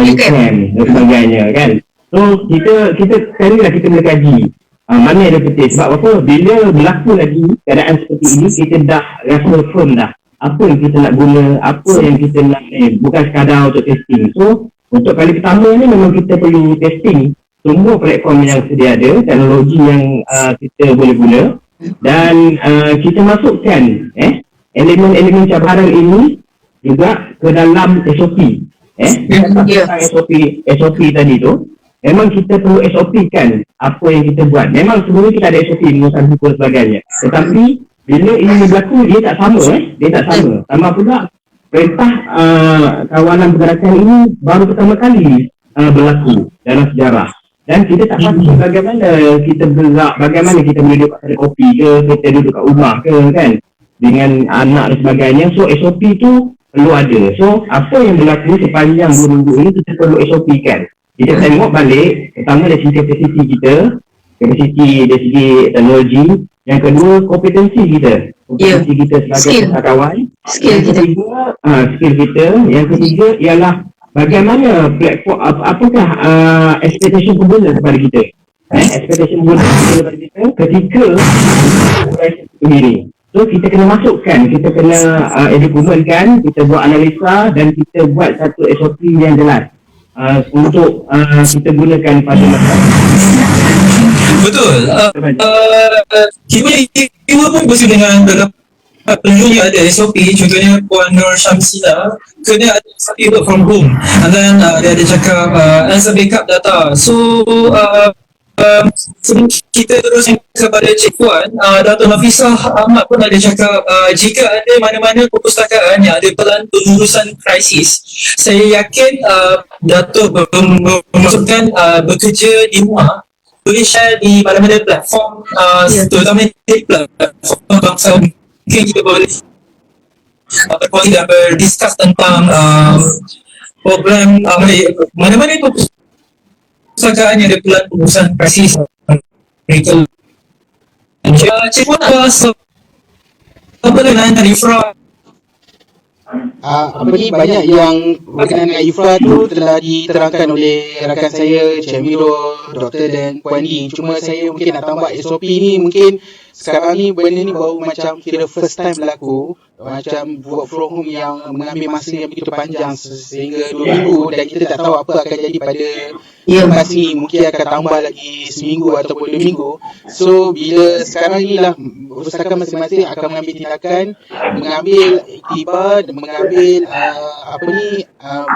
YouCam dan sebagainya kan. So kita sekali lah kita boleh kaji mana yang ada betul. Sebab apa, bila berlaku lagi keadaan seperti ini, kita dah rasa firm dah apa yang kita nak guna, apa yang kita nak bukan sekadar untuk testing. So untuk kali pertama ni memang kita perlu testing semua platform yang sedia ada, teknologi yang kita boleh guna, dan kita masukkan elemen-elemen cabaran ini juga ke dalam SOP. SOP tadi tu memang kita perlu SOP kan apa yang kita buat. Memang sebelum kita ada SOP, pengurusan hukum dan sebagainya, tetapi bila ini berlaku dia tak sama dia tak sama. Sama pula perintah kawalan pergerakan ini baru pertama kali berlaku dalam sejarah. Dan kita tak pasti bagaimana kita bergerak, bagaimana kita boleh duduk kat kopi ke, kita duduk kat rumah ke kan, dengan anak dan sebagainya. So SOP tu perlu ada. So apa yang berlaku sepanjang 2 minggu ini kita perlu SOP kan. Kita tengok balik, pertama dari sisi kapasiti kita, kapasiti dari segi teknologi, yang kedua kompetensi kita, kompetensi kita sebagai pustakawan, Skill kita. skill kita, yang ketiga ialah bagaimana platform, apakah expectation pengguna kepada kita, expectation pengguna kepada kita ketika operasi sendiri. So kita kena masukkan, kita kena dokumentkan, kita buat analisa dan kita buat satu SOP yang jelas untuk kita gunakan pada masa. Betul. Kita pun bersama dengan penunjuk ada SOP, contohnya Puan Nur Syamsina kena ada SOP work from home, and then dia ada cakap as a backup data. So sebelum kita terus kepada Cik Puan, Dato' Nafisah Ahmad pun ada cakap jika ada mana-mana perpustakaan yang ada pelan pengurusan krisis, saya yakin Dato' memasukkan bekerja di rumah boleh share di mana-mana platform, terutama di platform bangsa. Mungkin kita boleh berkongsi dan berdiskus tentang program mana-mana perpustakaan yang ada pelan pengurusan krisis mereka. Cik Puan apa dengan Ifra? Banyak yang berkenaan dengan Ifra tu telah diterangkan oleh rakan saya, Cik Miro, Doktor dan Puan Lee. Cuma saya mungkin nak tambah SOP ni, mungkin sekarang ni benda ni baru macam kira first time berlaku, macam work from home yang mengambil masa yang begitu panjang sehingga 2 minggu, dan kita tak tahu apa akan jadi pada lepas ni, mungkin akan tambah lagi seminggu ataupun 2 minggu. So bila sekarang ni lah perpustakaan masing-masing akan mengambil tindakan, mengambil iktibar, mengambil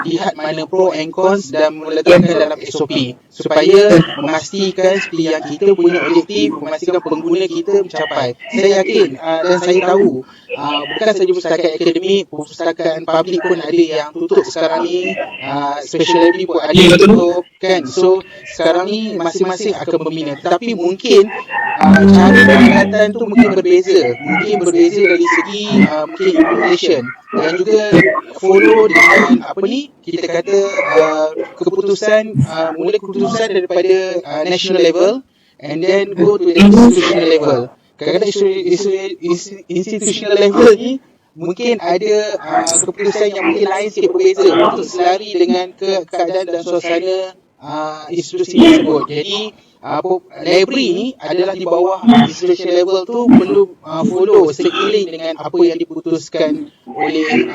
lihat mana pro and cons dan meletakkan dalam SOP supaya memastikan seperti yang kita punya objektif, memastikan pengguna kita mencapai. Saya yakin dan saya tahu bukan saja perpustakaan akademik, perpustakaan public pun ada yang tutup sekarang ni, special library pun ada yang tutup kan. So sekarang ni masing-masing akan membina, tetapi mungkin cara pendekatan tu mungkin berbeza dari segi mungkin implementation dan juga follow dengan kita kata keputusan, mula keputusan daripada national level and then go to the institutional level. Kadang-kadang institutional level ni mungkin ada keputusan yang mungkin lain sikit berbeza untuk selari dengan keadaan dan suasana institusi tersebut. Jadi library ni adalah di bawah institution level tu perlu follow seiring dengan apa yang diputuskan oleh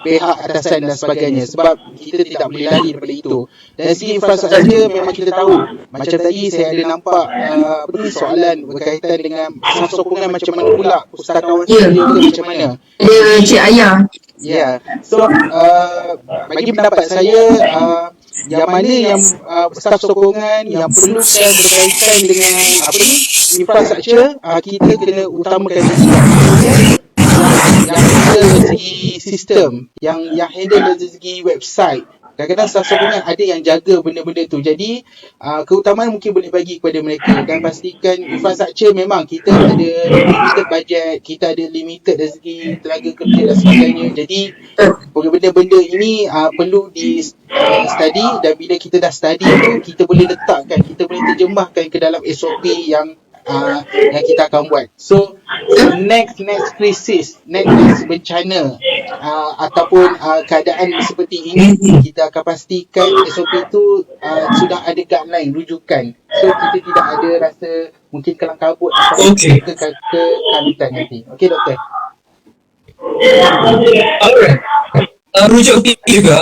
pihak atasan dan sebagainya, sebab kita tidak boleh lari daripada itu. Dan segi infrastruktur memang kita tahu, macam tadi saya ada nampak soalan berkaitan dengan sokongan macam mana pula pustakawan sendiri macam mana. Cik Ayah. So bagi pendapat saya, yang mana yang staf sokongan yang perlukan berkaitan dengan infrastruktur, kita kena utamakan yang dari segi sistem, yang handle dari segi website. Kadang-kadang staf sokongan ada yang jaga benda-benda tu. Jadi keutamaan mungkin boleh bagi kepada mereka, dan pastikan infrastruktur memang kita ada limited budget, kita ada limited dari segi tenaga kerja dan sebagainya. Jadi benda-benda ini perlu di study, dan bila kita dah study tu, kita boleh letakkan, kita boleh terjemahkan ke dalam SOP yang kita akan buat. So next krisis, next bencana ataupun keadaan seperti ini, kita akan pastikan SOP itu sudah ada guideline, rujukan. So kita tidak ada rasa mungkin kelang kabut atau kekalutan nanti. Okey doktor. Alright. Rujuk juga.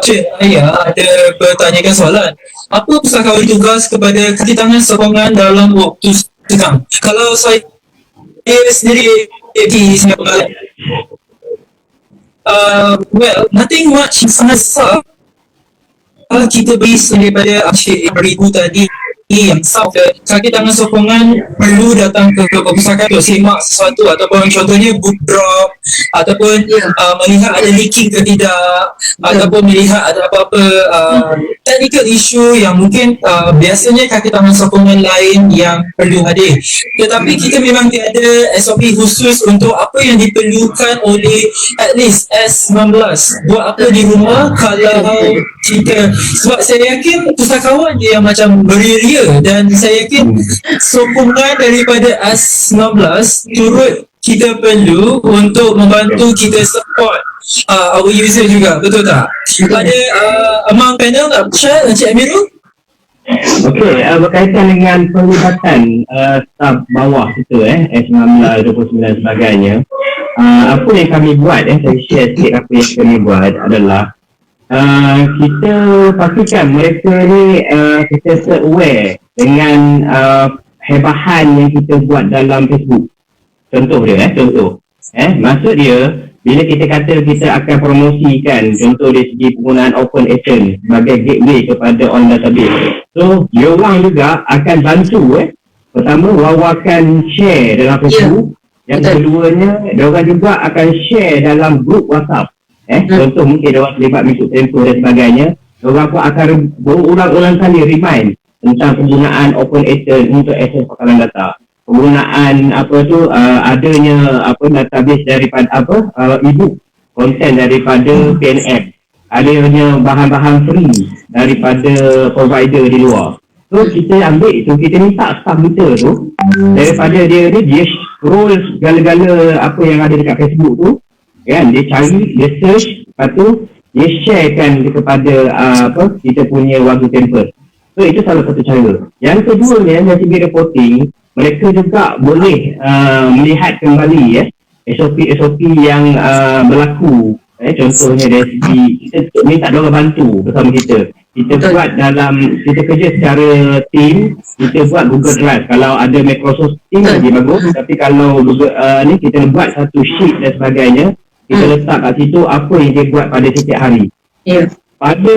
Cik Ayah ada bertanyakan soalan. Apa pustakawan tugas kepada kaki-tangan sokongan dalam waktu sekarang? Kalau saya sendiri di Singapura, nothing much sangat besar. Kita beri daripada Cik Ibu tadi, yang kaki tangan sokongan perlu datang ke perpustakaan untuk semak sesuatu, ataupun contohnya book drop, ataupun melihat ada leaking ke tidak, ataupun melihat ada apa-apa technical issue yang mungkin biasanya kaki tangan sokongan lain yang perlu hadir. Tetapi kita memang tiada SOP khusus untuk apa yang diperlukan oleh at least S19. Buat apa di rumah kalau kita, sebab saya yakin pustakawan dia yang macam beria, dan saya yakin sokongan daripada S19 turut kita perlu untuk membantu kita support our user juga, betul tak? Ada among panel nak share Encik Amirul? Okey, berkaitan dengan perlibatan staf bawah kita S19, 29 sebagainya, apa yang kami buat, saya share sikit apa yang kami buat adalah kita pastikan mereka ni kita aware dengan hebahan yang kita buat dalam Facebook. Contoh dia, maksud dia bila kita kata kita akan promosikan, contoh dari segi penggunaan Open Agent sebagai gateway kepada on database. So, dia orang juga akan bantu pertama, wawakan share dalam Facebook. Yang keduanya, dia orang juga akan share dalam grup WhatsApp. Contoh mungkin dia orang terlibat masuk tempo dan sebagainya. Dia orang pun akan berulang-ulang kali remind tentang penggunaan Open Agent untuk akses pakaran data. Penggunaan adanya database daripada ebook konten daripada PNF, adanya bahan-bahan free daripada provider di luar. So kita ambil itu, kita minta staff kita tu daripada dia scroll segala-gala apa yang ada dekat Facebook tu kan, dia cari, dia search, lepas tu dia sharekan kepada kita punya warga tempat. So itu salah satu cara. Yang keduanya dari segi reporting, mereka juga boleh melihat kembali SOP yang berlaku. Contohnya dari segi kita minta diorang bantu bersama kita. Kita buat kita kerja secara team, kita buat Google Drive. Kalau ada Microsoft Teams lagi bagus, tapi kalau Google ni kita buat satu sheet dan sebagainya, kita letak kat situ apa yang dia buat pada setiap hari. Pada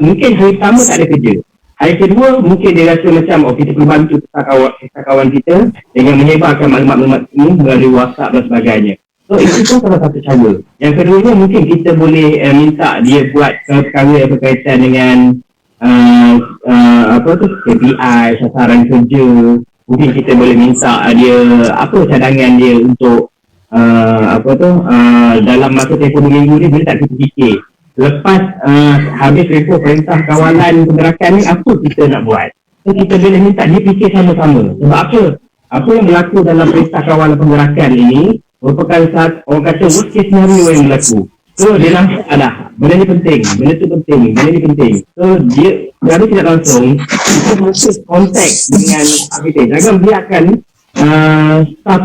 mungkin hari pertama tak ada kerja, hari kedua mungkin dia rasa macam kita perlu bantu kawan kita dengan menyebarkan maklumat-maklumat ini melalui WhatsApp dan sebagainya. So itu pun salah satu cara. Yang keduanya mungkin kita boleh minta dia buat perkara yang berkaitan dengan KPI, sasaran kerja. Mungkin kita boleh minta dia cadangan dia untuk dalam masa tempoh 2 minggu ni boleh tak kita fikir lepas habis report perintah kawalan pergerakan ni apa kita nak buat. So kita boleh minta dia fikir sama-sama. Sebab apa yang berlaku dalam perintah kawalan pergerakan ini merupakan orang kata worst case scenario yang berlaku. So dia nampak benda ni penting, benda tu penting, benda ni penting. So dia secara tidak langsung kita masuk kontak dengan arkitek. Jangan biarkan staff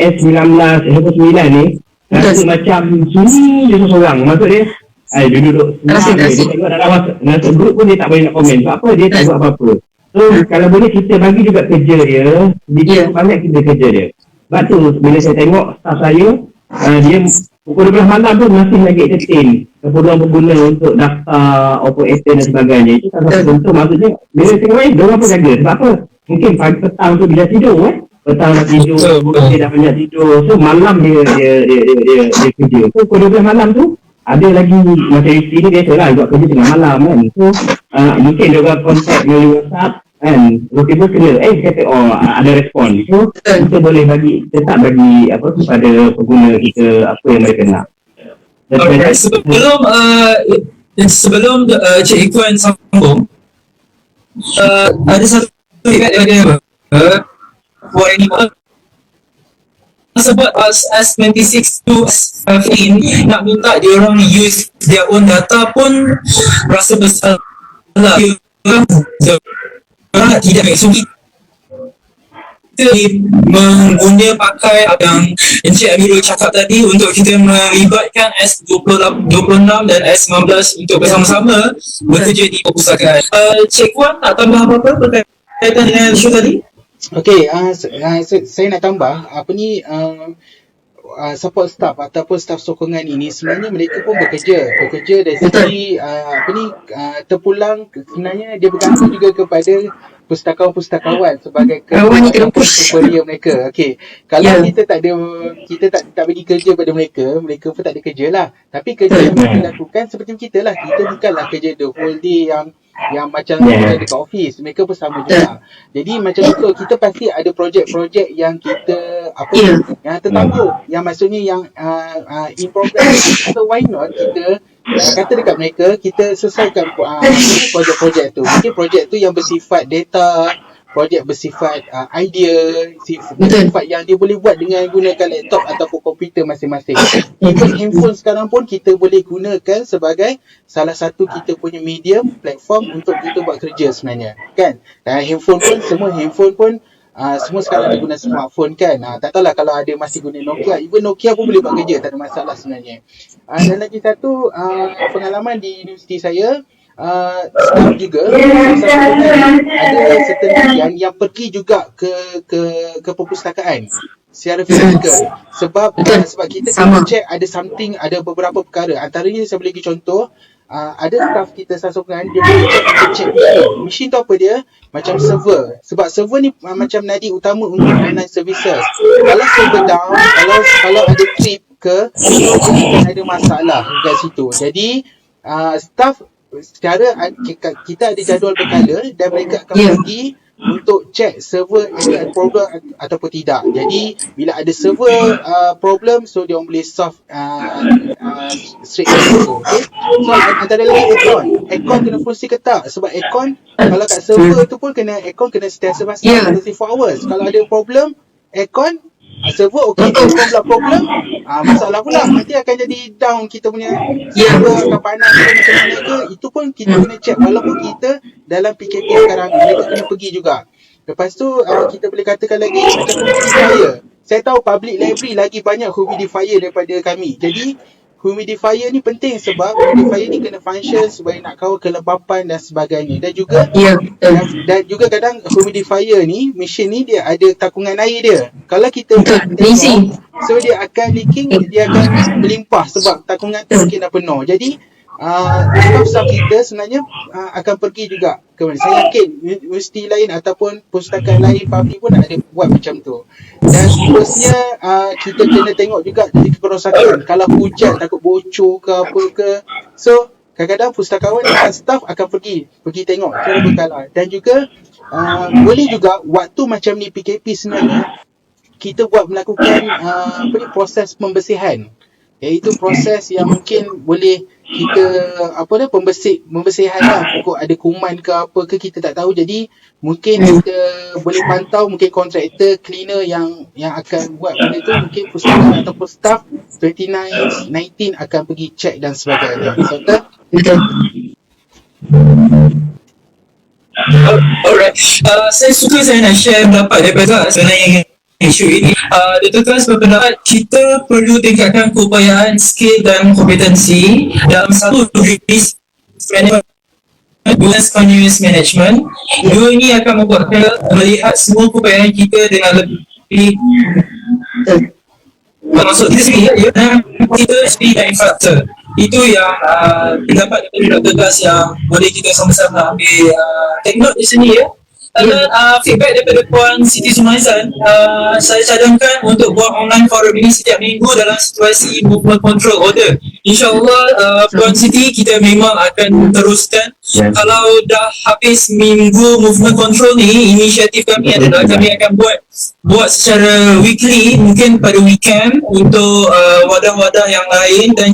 S19 ni rasa macam sunyi je seorang. Maksud dia dia duduk senang, dia tengok dalam WhatsApp grup pun dia tak boleh nak komen. Sebab apa? Dia tak buat apa-apa. So kalau boleh kita bagi juga kerja dia, sedikit banyak kita kerja dia. Sebab tu bila saya tengok staff saya, dia pukul 12 malam pun masih lagi entertain keperluan pengguna untuk daftar Open Agent dan sebagainya. Itu salah satu bentuk, maksudnya bila tengok diorang pun jaga. Sebab apa? Mungkin pagi petang tu bila tidur petang nak tidur, dia dah banyak tidur. So malam dia kerja. So pukul 12 malam tu ada lagi macam isteri ni biasalah buat kerja tengah malam kan. So mungkin diorang kontak melalui WhatsApp kan, tiba-tiba kena kata ada respon. So kita boleh tetap bagi kepada pengguna kita apa yang mereka nak. Okay, sebelum Cik Ikuan sambung, ada satu daripada sebab S26 to S15 nak minta dia orang use their own data pun rasa bersalah. Orang tidak maksud kita mengguna pakai yang Encik Amirul cakap tadi untuk kita melibatkan S26 dan S19 untuk bersama-sama bekerja di perpustakaan. Cik Wan nak tambah apa-apa berkaitan dengan isu tadi? Okey, saya nak tambah support staff ataupun staff sokongan ini sebenarnya mereka pun bekerja dari segi terpulang sebenarnya dia bergantung juga kepada pustakawan sebagai Kawan ni kena push. superior mereka. Okey. Kalau kita tak bagi kerja pada mereka pun tak ada kerja lah. Tapi kerja yang mereka lakukan seperti kita lah. Kita bukanlah kerja the whole day yang macam dekat office. Mereka pun sama juga. Jadi macam itu kita pasti ada projek-projek yang kita yang tertangguh, yang maksudnya yang in progress. So why not kita kata dekat mereka, kita selesaikan projek-projek tu. Mungkin projek tu yang bersifat data, projek bersifat idea, bersifat yang dia boleh buat dengan gunakan laptop ataupun komputer masing-masing. Even handphone sekarang pun kita boleh gunakan sebagai salah satu kita punya medium, platform untuk kita buat kerja sebenarnya, kan? Dan handphone pun semua sekarang ada guna smartphone, kan? Tak tahulah kalau ada masih guna Nokia. Even Nokia pun boleh buat kerja, tak ada masalah sebenarnya. Dan lagi satu pengalaman di universiti saya, staff juga ada certain yang pergi juga ke perpustakaan secara fizikal, sebab kita kena check ada beberapa perkara. Antaranya saya boleh bagi contoh, ada staff kita sasongan dia boleh check mesin tu apa dia, macam server, sebab server ni macam nadi utama untuk online services. Kalau server down, kalau ada trip ke, akan ada masalah kat situ. Jadi staff secara kita ada jadual berkala dan mereka akan pergi untuk check server ada problem ataupun tidak. Jadi bila ada server problem, so dia orang boleh solve straight away. Okay? So antara lagi aircon kena fungsi ke tak, sebab aircon kalau kat server tu pun aircon kena sentiasa pasang 24 hours. Kalau ada problem aircon, server okey, aircon pula problem, masalah pula, nanti akan jadi down kita punya server, akan panas ke macam mana ke. Itu pun kita kena check, walaupun kita dalam PKP sekarang mereka kena pergi juga. Lepas tu kita boleh katakan lagi macam humidifier. Saya tahu public library lagi banyak humidifier daripada kami. Jadi humidifier ni penting sebab humidifier ni kena function supaya nak kawal kelembapan dan sebagainya. Dan juga dan juga kadang humidifier ni, mesin ni dia ada takungan air dia. Kalau kita tengok, so dia akan leaking, dia akan melimpah sebab takungan tu mungkin dah penuh. Jadi staff kita sebenarnya akan pergi juga ke mana. Saya yakin universiti lain ataupun pustakaan lain public pun ada buat macam tu. Dan seterusnya kita kena tengok juga dari kerosakan. Kalau hujan takut bocor ke apa ke, so kadang-kadang pustakawan dan staff akan pergi tengok secara berkala. Dan juga boleh juga waktu macam ni PKP sebenarnya kita melakukan proses pembersihan, iaitu proses yang mungkin boleh kita pembersihan lah. Pokok ada kuman ke apa ke kita tak tahu. Jadi mungkin kita boleh pantau, mungkin kontraktor, cleaner yang akan buat benda tu, mungkin pustakawan ataupun staff 2919 akan pergi check dan sebagainya. Betul? Alright, saya suka saya nak share pendapat daripada sebenarnya isu ini. Dr. Klas berpendapat kita perlu tingkatkan keupayaan, skill dan kompetensi dalam satu risk management, business continuous management. Dua ini akan membuat kita melihat semua keupayaan kita dengan lebih maksud kita sendiri, dan kita speed dan infrastruktur. Itu yang pendapat dari Dr. Klas yang boleh kita sama-sama ambil take note di sini, ya. Dan feedback daripada Puan Siti Sumaizan, saya cadangkan untuk buat online forum ini setiap minggu dalam situasi movement control order. InsyaAllah Puan Siti, kita memang akan teruskan. Kalau dah habis minggu movement control ni, inisiatif kami adalah kami akan buat secara weekly, mungkin pada weekend untuk wadah-wadah yang lain. Dan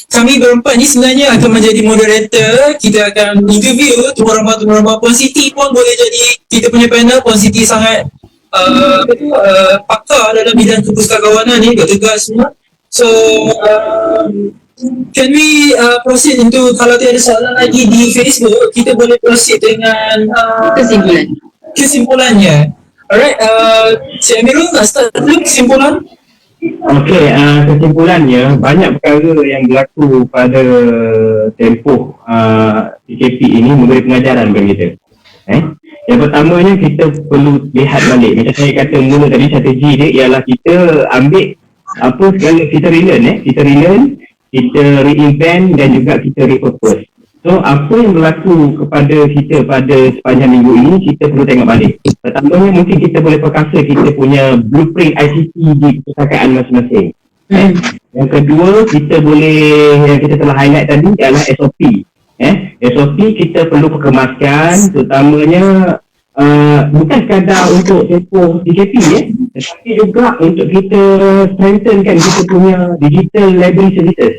kami berempat ni sebenarnya akan menjadi moderator. Kita akan interview tumorambah-tumorambah. Puan Siti pun boleh jadi kita punya panel. Puan Siti sangat pakar dalam bidang kepustakawanan ni, Dr. Klas semua. So can we proceed into, kalau tiada soalan lagi di Facebook, kita boleh proceed dengan kesimpulannya. Alright, Cik Amirul nak start dulu kesimpulan? Okey, kesimpulannya banyak perkara yang berlaku pada tempoh PKP ini memberi pengajaran kepada kita. Yang pertamanya kita perlu lihat balik. Macam saya kata mula tadi, strategi dia ialah kita ambil apa segala kita relearn kita reinvent dan juga kita repurpose. So apa yang berlaku kepada kita pada sepanjang minggu ini kita perlu tengok balik. Pertamanya mungkin kita boleh perkasa kita punya blueprint ICT di perpustakaan masing-masing. Yang kedua kita boleh, yang kita telah highlight tadi adalah SOP. SOP kita perlu perkemaskan, terutamanya bukan sekadar untuk tempoh PKP tetapi juga untuk kita strengthenkan kita punya digital library services.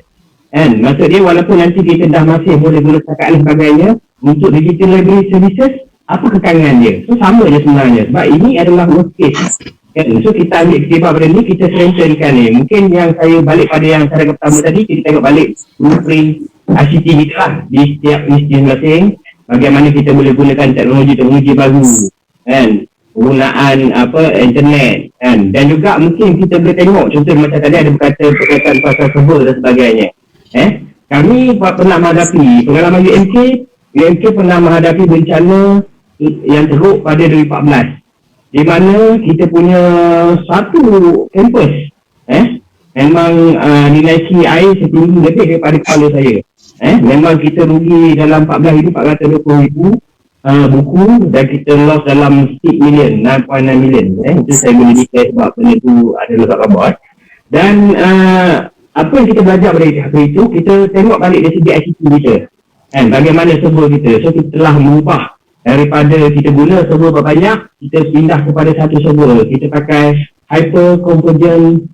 Kan? Maksud dia walaupun nanti kita dah masih boleh guna perpustakaan dan sebagainya, untuk digital library services apa kekangan dia? So sama je sebenarnya sebab ini adalah worst case. Kan? So kita ambil ketiba pada ni, kita strengthenkan ni. Mungkin yang saya balik pada yang cara pertama tadi, kita tengok balik blueprint ICT kita lah di setiap institusi masing. Bagaimana kita boleh gunakan teknologi baru, kan, penggunaan internet, kan, dan juga mungkin kita boleh tengok contoh macam tadi ada perkataan pasal server dan sebagainya. Kami pernah menghadapi pengalaman UMK pernah menghadapi bencana yang teruk pada 2014 di mana kita punya satu kampus memang dinaiki air setinggi lebih daripada kepala saya. Memang kita rugi dalam 14,420,000 buku dan kita loss dalam 6 million, 9.9 million. Itu saya boleh declare sebab benda tu ada lekat kabut. Dan apa yang kita belajar dari hari itu, kita tengok balik dari segi ICT kita. Bagaimana server kita. So kita telah mengubah daripada kita guna server berbanyak, kita pindah kepada satu server. Kita pakai hyper convergent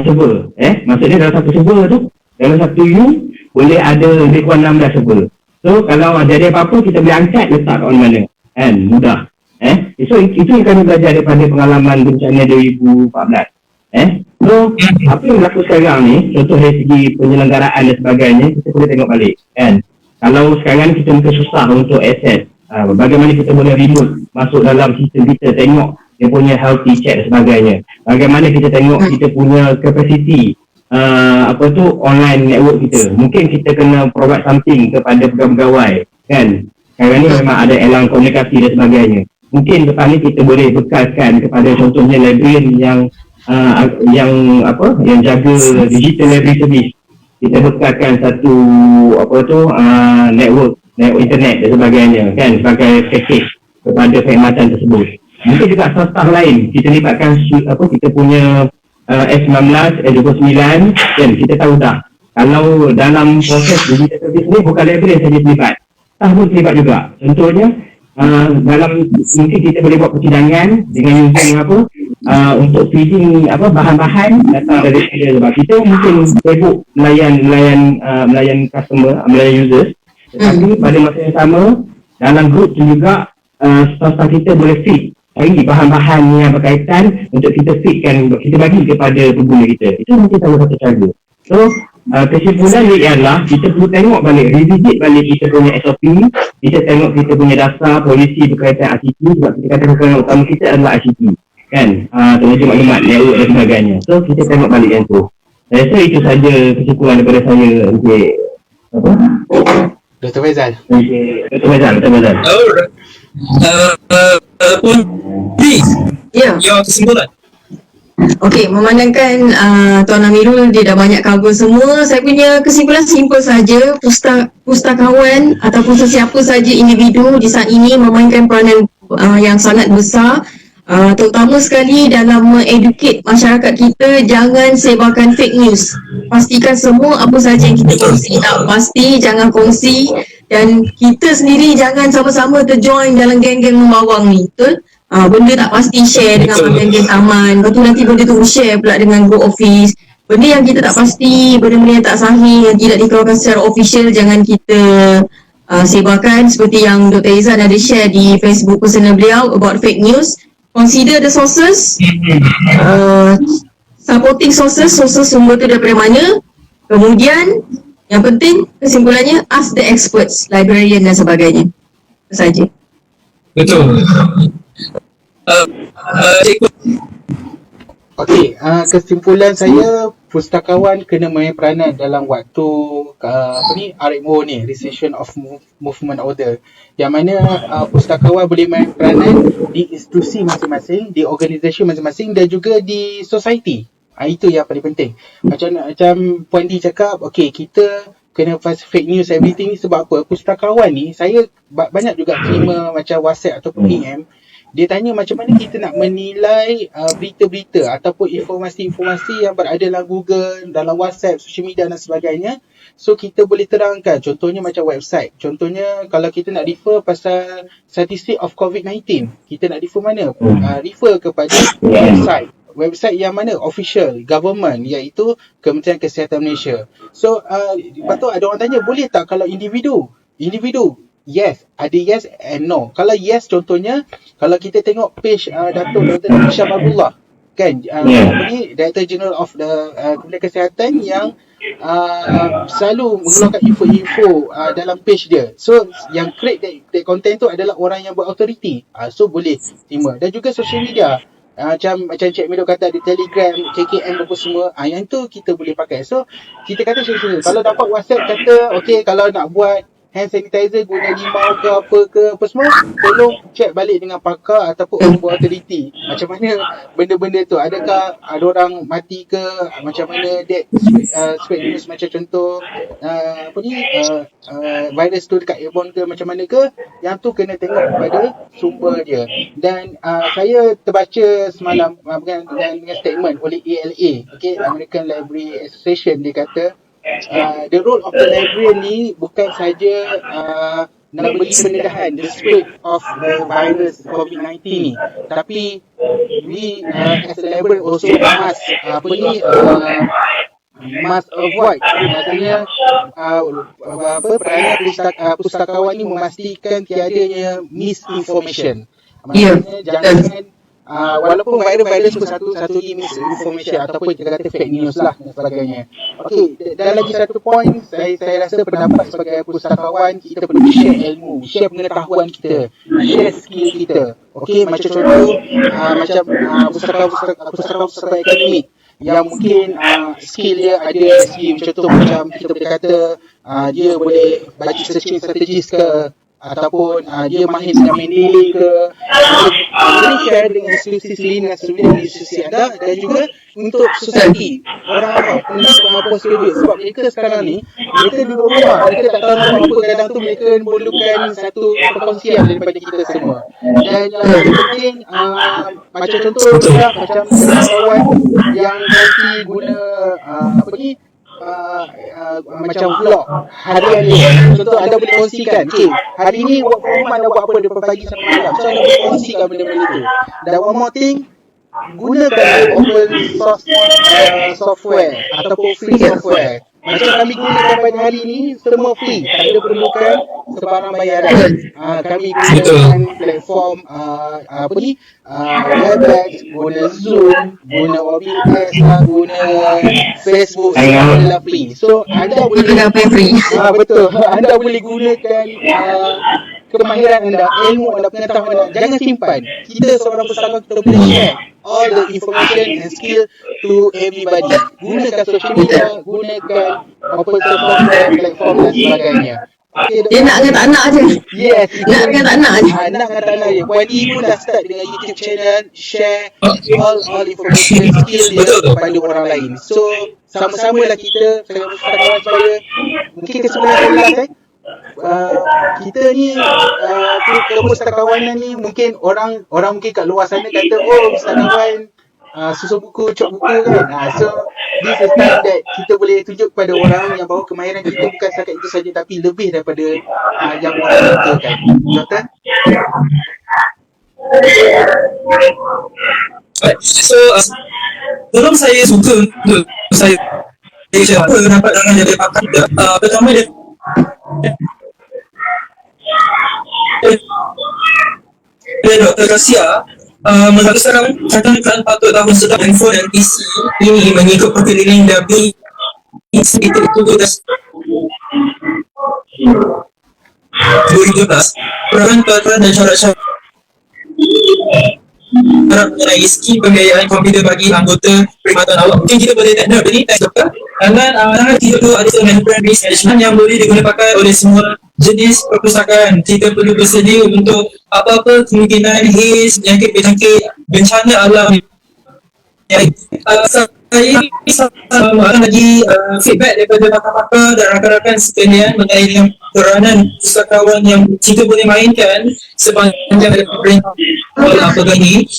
server. Maksudnya dalam satu server tu, dalam satu U boleh ada lebih kurang 16 server. So kalau ada apa-apa kita boleh angkat letak kat mana. Mudah. So itu yang kami belajar daripada pengalaman bencana 2014. So apa yang berlaku sekarang ni, contoh dari segi penyelenggaraan dan sebagainya, kita boleh tengok balik. Kalau sekarang kita mungkin susah untuk access, bagaimana kita boleh remote masuk dalam sistem kita, tengok dia punya healthy check dan sebagainya. Bagaimana kita tengok kita punya capacity online network kita. Mungkin kita kena provide something kepada pegawai, kan. Sekarang ni memang ada elang komunikasi dan sebagainya. Mungkin lepas ni kita boleh bekalkan kepada contohnya librarian yang jaga digital library service. Kita bekalkan satu network internet dan sebagainya, kan, sebagai package kepada perkhidmatan tersebut. Mungkin juga staff lain kita libatkan kita punya S19, S29, dan kita tahu dah kalau dalam proses digital service ni bukan library saja terlibat, staff pun terlibat juga. Contohnya dalam mungkin kita boleh buat persidangan dengan using untuk feeding bahan-bahan datang dari sebab kita mungkin sibuk melayan customer, melayan users, tetapi pada masa yang sama dalam group tu juga staff kita boleh feed cari bahan-bahan yang berkaitan untuk kita feedkan, kita bagi kepada pengguna kita. Itu mungkin salah satu cara. So kesimpulan ni ialah kita perlu tengok balik, revisit balik kita punya SOP, kita tengok kita punya dasar polisi berkaitan ICT, sebab kita katakan utama kita adalah ICT, kan, teknologi maklumat, network dan sebagainya. So kita tengok balik yang tu. Saya rasa itu saja kesimpulan daripada saya untuk Dr. Faizal. Dr. Faizal. Alright. Please, your kesimpulan. Okey, memandangkan Tuan Amirul dia dah banyak cover semua, saya punya kesimpulan simple saja. Pustakawan ataupun sesiapa saja individu di saat ini memainkan peranan yang sangat besar, terutama sekali dalam educate masyarakat kita. Jangan sebarkan fake news. Pastikan semua apa saja yang kita kongsi tak pasti, jangan kongsi. Dan kita sendiri jangan sama-sama terjoin dalam geng-geng membawang ni, betul? Benda tak pasti share dengan geng-geng taman, lepas tu nanti benda tu share pula dengan group office. Benda yang kita tak pasti, benda-benda yang tak sahih, yang tidak dikeluarkan secara official, jangan kita sebarkan. Seperti yang Dr. Izan ada share di Facebook personal beliau about fake news. Consider the sources, supporting sources sumber tu daripada mana. Kemudian yang penting kesimpulannya, ask the experts, librarian dan sebagainya. Itu saja. Betul. Okey, kesimpulan saya, pustakawan kena main peranan dalam waktu RMO ni, Rescission of Movement Order, yang mana pustakawan boleh main peranan di institusi masing-masing, di organisasi masing-masing dan juga di society. Itu yang paling penting. Macam Puan D cakap, okay, kita kena fake news everything ni sebab apa? Pustakawan ni, saya banyak juga terima macam WhatsApp ataupun DM. Dia tanya macam mana kita nak menilai berita-berita ataupun informasi-informasi yang berada dalam Google, dalam WhatsApp, social media dan sebagainya. So kita boleh terangkan, contohnya macam website. Contohnya kalau kita nak refer pasal statistik of COVID-19, kita nak refer mana? Refer kepada website yang mana? Official, government, iaitu Kementerian Kesihatan Malaysia. So lepas tu ada orang tanya, boleh tak kalau individu? Yes, ada yes and no. Kalau yes, contohnya kalau kita tengok page Dato' Dr. Hisham Abdullah, kan, ni Director General of the Kementerian Kesihatan yang selalu mengeluarkan info-info dalam page dia. So yang create that content tu adalah orang yang berautoriti. So boleh terima. Dan juga social media. Macam Cik Medo kata ada Telegram, KKM apa semua, yang tu kita boleh pakai. So kita kata macam kalau dapat WhatsApp kata okay, kalau nak buat hand sanitizer guna limau ke apa semua, tolong check balik dengan pakar ataupun orang berautoriti. Macam mana benda-benda tu, adakah ada orang mati ke, macam mana that spread news, macam contoh virus tu dekat airborne ke macam mana ke, yang tu kena tengok kepada sumber dia. Dan saya terbaca semalam dengan statement oleh ALA, okay, American Library Association. Dia kata the role of the librarian ni bukan saja nak beri pendedahan the spread of the virus COVID-19 ni, tapi we as a librarian also must avoid, maksudnya peranan pustakawan ni memastikan tiadanya misinformation. Maksudnya jangan walaupun virus pun satu lagi misinformation ataupun kita kata fake news lah dan sebagainya. Okey, dan lagi satu point, saya rasa pendapat sebagai pustakawan, kita perlu share ilmu, share pengetahuan kita, share skill kita. Okey, macam contoh macam pustakawan akademik yang mungkin skill dia ada skill, contoh macam kita boleh kata dia boleh baca searching strategis ke, ataupun dia mahir dengan Mendeley ke, boleh share dengan institusi dengan institusi anda, dan juga untuk society, orang postgraduate. Sebab mereka sekarang ni, mereka duduk rumah, mereka tak tahu apa, kadang tu mereka memerlukan satu perkongsian daripada kita semua. Dan yang paling penting, macam contoh juga, macam kawan yang nanti guna macam vlog harian ni, contoh anda boleh kongsikan, okay, hari ni work from home anda buat apa daripada pagi sampai malam, so anda boleh kongsikan benda-benda tu. Dan one more thing, gunakan open source software ataupun free software. Macam kami gunakan pada hari ni, semua free, tak ada perlukan sebarang bayaran. Kami gunakan platform Webex, guna Zoom, guna OBS, guna Facebook, semua adalah free. So anda boleh Guna apa yang free. betul, anda boleh gunakan kemahiran anda, ilmu anda, pengetahuan anda. Jangan simpan. Kita seorang pustakawan, kita boleh share all the information and skill to everybody. Gunakan social media, gunakan open source platform dan sebagainya. Okay, Dia nak dengan tak nak je. yes, Nak dengan tak nak je. nak dengan tak nak je. Puan D pun dah start dengan YouTube channel, share all information skill dia kepada orang lain. So sama-samalah kita sebagai pustakawan saya, mungkin kesimpulan saya, kita ni kepustakawanan ni, mungkin orang mungkin kat luar sana kata, oh pustakawan susun buku, cop buku kan. So this is time that kita boleh tunjuk kepada orang yang bahawa kemahiran kita bukan setakat itu saja, tapi lebih daripada yang orang katakan. Jonathan? So belum saya suka untuk saya apa dapat dengan jadi pakar, pertama dia Dr. Kasia mengaku sekarang katakan patut tahun sedang handphone dan PC ini mengikut perkeliling dari itu dah 2012 peraturan dan syarat-syarat mengenai skim pembiayaan komputer bagi anggota perkhidmatan awam. Mungkin kita boleh tanda ini teks doktor. Dan kita perlu ada management risk management yang boleh digunakan pakai oleh semua jenis perpustakaan. Kita perlu bersedia untuk apa-apa kemungkinan haze, penyakit bencana alam. lagi feedback daripada pakar-pakar dan rakan-rakan sekalian mengenai dengan peranan pustakawan yang kita boleh mainkan sepanjang daripada pegang ini.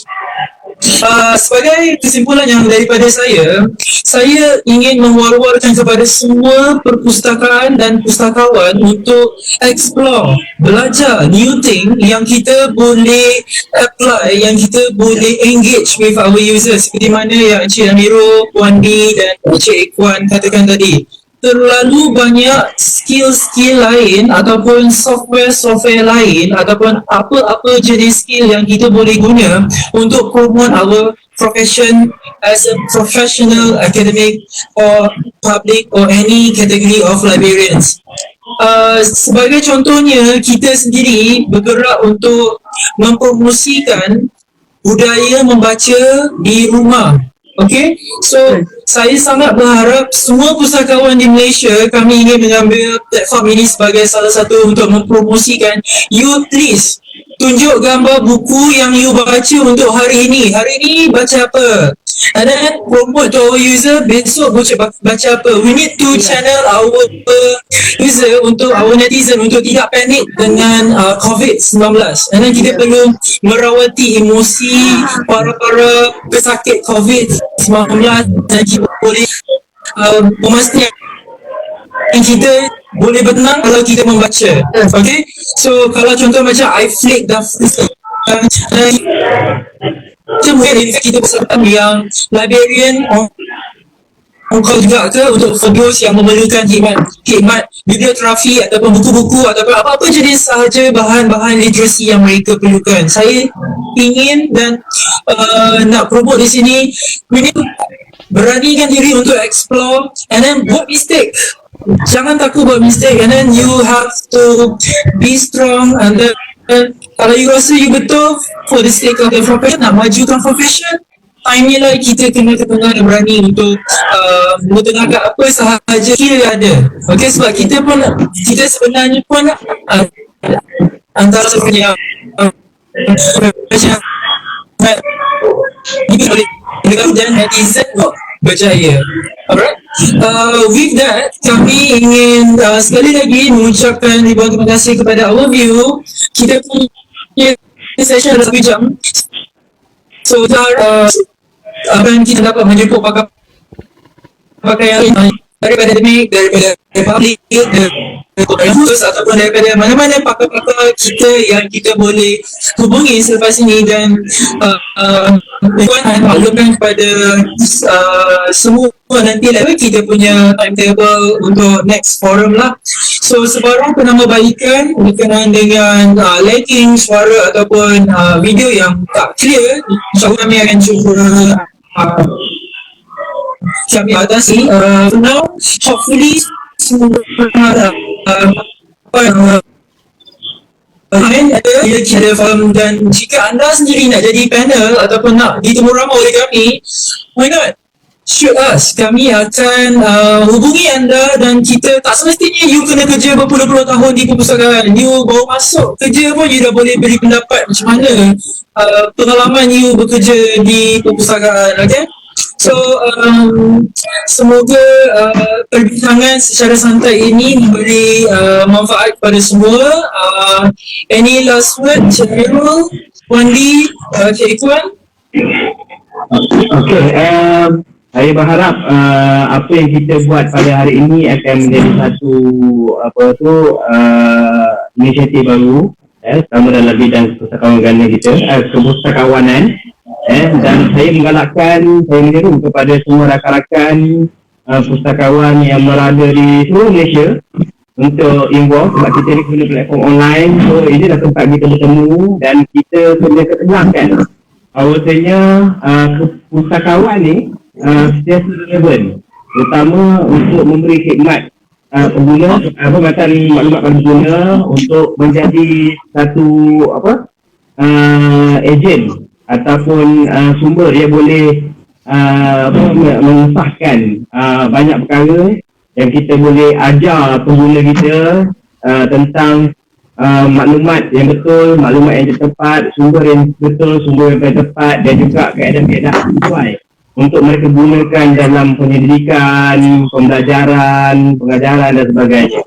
Sebagai kesimpulan yang daripada saya ingin mewar-warkan kepada semua perpustakaan dan pustakawan untuk explore, belajar new thing yang kita boleh apply, yang kita boleh engage with our users, seperti mana yang Encik Amirul, Puan D dan Encik Ikwan katakan tadi. Terlalu banyak skill-skill lain ataupun software lain ataupun apa-apa jenis skill yang kita boleh guna untuk promote our profession as a professional academic or public or any category of librarians. Sebagai contohnya, kita sendiri bergerak untuk mempromosikan budaya membaca di rumah. Okay, so saya sangat berharap semua pustakawan di Malaysia, kami ingin mengambil platform ini sebagai salah satu untuk mempromosikan. You please tunjuk gambar buku yang you baca untuk hari ini. Hari ini baca apa? And then promote to our user, besok baca apa. We need to channel our user, untuk our netizen, untuk tidak panik dengan COVID-19. And then kita perlu merawati emosi para pesakit COVID-19 dan kita boleh memastikan kita boleh bertenang kalau kita membaca. Okay, so kalau contoh macam I flick the kita mungkin kita peserta yang librarian kau juga ke untuk those yang memerlukan khidmat bibliografi ataupun buku-buku ataupun apa-apa jenis sahaja bahan-bahan literasi yang mereka perlukan. Saya ingin dan nak promote di sini, we need to beranikan diri untuk explore and then buat mistake. Jangan takut buat mistake, and then you have to be strong, and then kalau you rasa you betul for the sake of the profession, nak majukan profession, time ni lah kita kena ketengah dan berani untuk mengetengahkan apa sahaja skill yang ada. Okay, sebab kita sebenarnya pun antara sebenarnya dan netizen berjaya. Alright. With that, kami ingin sekali lagi mengucapkan ribuan terima kasih kepada our view. Kita punya session adalah 1 jam. So, apa yang kita dapat menjemput pakaian daripada akademik, daripada public, ataupun daripada mana-mana pakar-pakar kita yang kita boleh hubungi selepas ini, dan maklumkan kepada semua nanti kita punya timetable untuk next forum lah. So sebarang penambahbaikan berkenaan dengan lagging suara ataupun video yang tak clear, insyaAllah kami akan cuba kami atasi. For now, hopefully semua ada faham, dan jika anda sendiri nak jadi panel ataupun nak ditemu ramai oleh kami, why not? Shoot us. Kami akan hubungi anda, dan kita tak semestinya you kena kerja berpuluh-puluh tahun di perpustakaan. You baru masuk kerja pun you dah boleh beri pendapat macam mana pengalaman you bekerja di perpustakaan. Okay? So semoga perbincangan secara santai ini memberi manfaat kepada semua. Any last word, Cik Amirul, Puan D, Cik Ikwan? Okay, saya berharap apa yang kita buat pada hari ini akan menjadi satu inisiatif baru sama dalam bidang pustakawanan kita, kepustakawanan. Dan saya menggalakkan, saya menyeru kepada semua rakan-rakan pustakawan yang berada di seluruh Malaysia untuk involve, sebab kita ni guna platform online. So ini dah tempat kita bertemu dan kita kena ketengahkan bahawasanya pustakawan ni sentiasa relevan, terutama untuk memberi khidmat pengguna, macam maklumat pada pengguna, untuk menjadi satu ejen ataupun sumber dia boleh mengesahkan banyak perkara yang kita boleh ajar pengguna kita tentang maklumat yang betul, maklumat yang tepat, sumber yang betul, sumber yang tepat, dan juga keadaan-keadaan sesuai untuk mereka gunakan dalam pendidikan, pembelajaran, pengajaran dan sebagainya.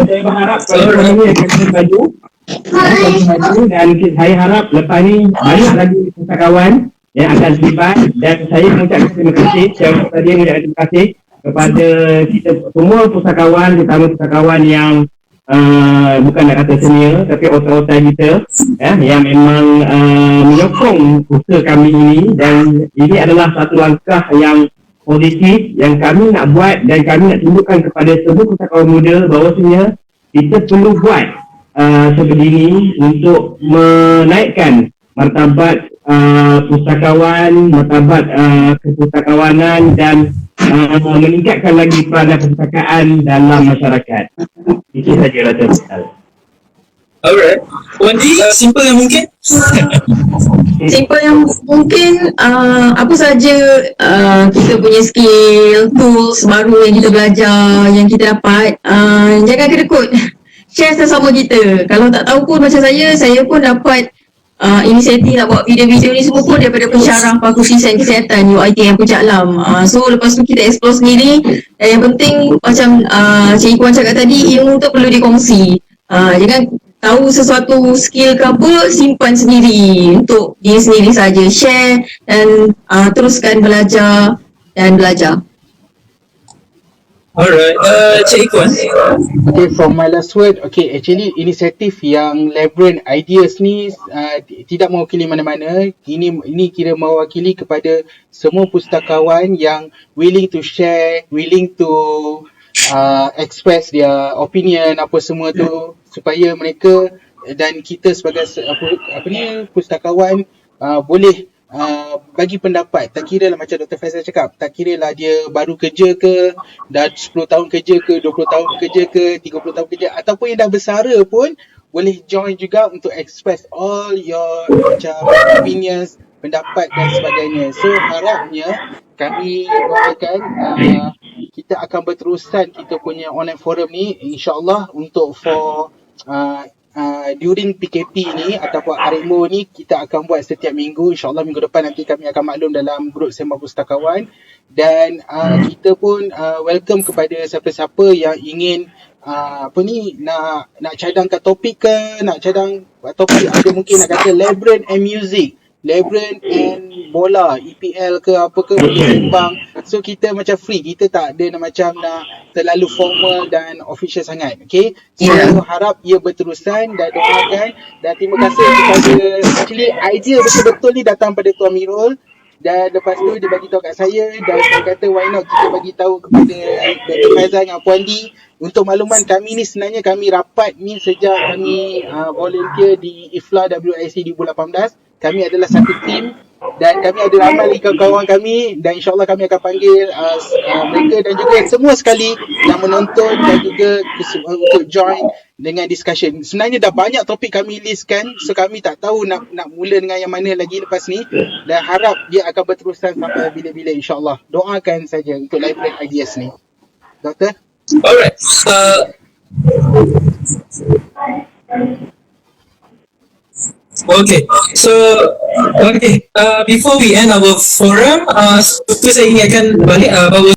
Saya berharap kalau ini akan maju dan saya harap lepas ni banyak lagi pustakawan yang akan terlibat, dan saya mengucapkan terima kasih, yang tadi mengucapkan terima kasih kepada kita semua pustakawan, terutama pustakawan yang bukan nak kata senior tapi otak-otak kita yang memang menyokong usaha kami ini, dan ini adalah satu langkah yang positif yang kami nak buat, dan kami nak tunjukkan kepada semua pustakawan muda bahawasanya kita perlu buat sebegini untuk menaikkan martabat pustakawan, martabat kepustakawanan, dan meningkatkan lagi peranan perpustakaan dalam masyarakat. Itu saja rasa. Alright. Wandi, simple yang mungkin. Simple yang mungkin, apa saja kita punya skill, tools baru yang kita belajar, yang kita dapat, jangan kedekut. Share sesama kita. Kalau tak tahu pun macam saya pun dapat inisiatif nak buat video-video ni semua pun daripada pensyarah Fakulti Sains Kesihatan UiTM Puncak Alam. So lepas tu kita explore sendiri, dan yang penting macam Cik Ikuan cakap tadi, ilmu tu perlu dikongsi. Jangan tahu sesuatu skill ke apa, simpan sendiri untuk diri sendiri saja. Share dan teruskan belajar dan belajar. Alright, Cik Ikuan. Okay, from my last word, okay, actually inisiatif yang Labyrinth Ideas ni tidak mewakili mana-mana. Ini kira mewakili kepada semua pustakawan yang willing to share, willing to express their opinion, apa semua tu, supaya mereka dan kita sebagai pustakawan boleh bagi pendapat. Tak kira lah macam Dr. Faizal cakap, tak kira lah dia baru kerja ke, dah 10 tahun kerja ke, 20 tahun kerja ke, 30 tahun kerja, ataupun yang dah bersara pun boleh join juga untuk express all your macam opinions, pendapat dan sebagainya. So harapnya kami doakan kita akan berterusan kita punya online forum ni, insyaAllah untuk during PKP ni ataupun Arimo ni kita akan buat setiap minggu. InsyaAllah minggu depan nanti kami akan maklum dalam grup Sembang Pustakawan, dan kita pun welcome kepada siapa-siapa yang ingin nak cadangkan topik ke, nak cadang topik ada mungkin nak kata Labyrinth and music, Labyrinth and bola, EPL ke apa ke, boleh sembang. So kita macam free, kita tak ada macam nak terlalu formal dan official sangat. Okay, so harap ia berterusan dan doakan, dan terima kasih kepada actually idea betul-betul ni datang pada Tuan Mirul, dan lepas tu dia bagi tahu kat saya, dan saya kata why not kita bagi tahu kepada Dr. Faizal dengan Puan Di. Untuk makluman, kami ni sebenarnya kami rapat ni sejak kami volunteer di IFLA WIC 2018. Kami adalah satu tim, dan kami ada ramai lagi kawan-kawan kami, dan insyaAllah kami akan panggil mereka dan juga semua sekali yang menonton dan juga untuk join dengan discussion. Sebenarnya dah banyak topik kami listkan, so kami tak tahu nak mula dengan yang mana lagi lepas ni, dan harap dia akan berterusan sampai bila-bila insyaAllah. Doakan saja untuk Labyrinth Ideas ni. Doktor? Alright. Okay, so before we end our forum, saya ingatkan balik bahawa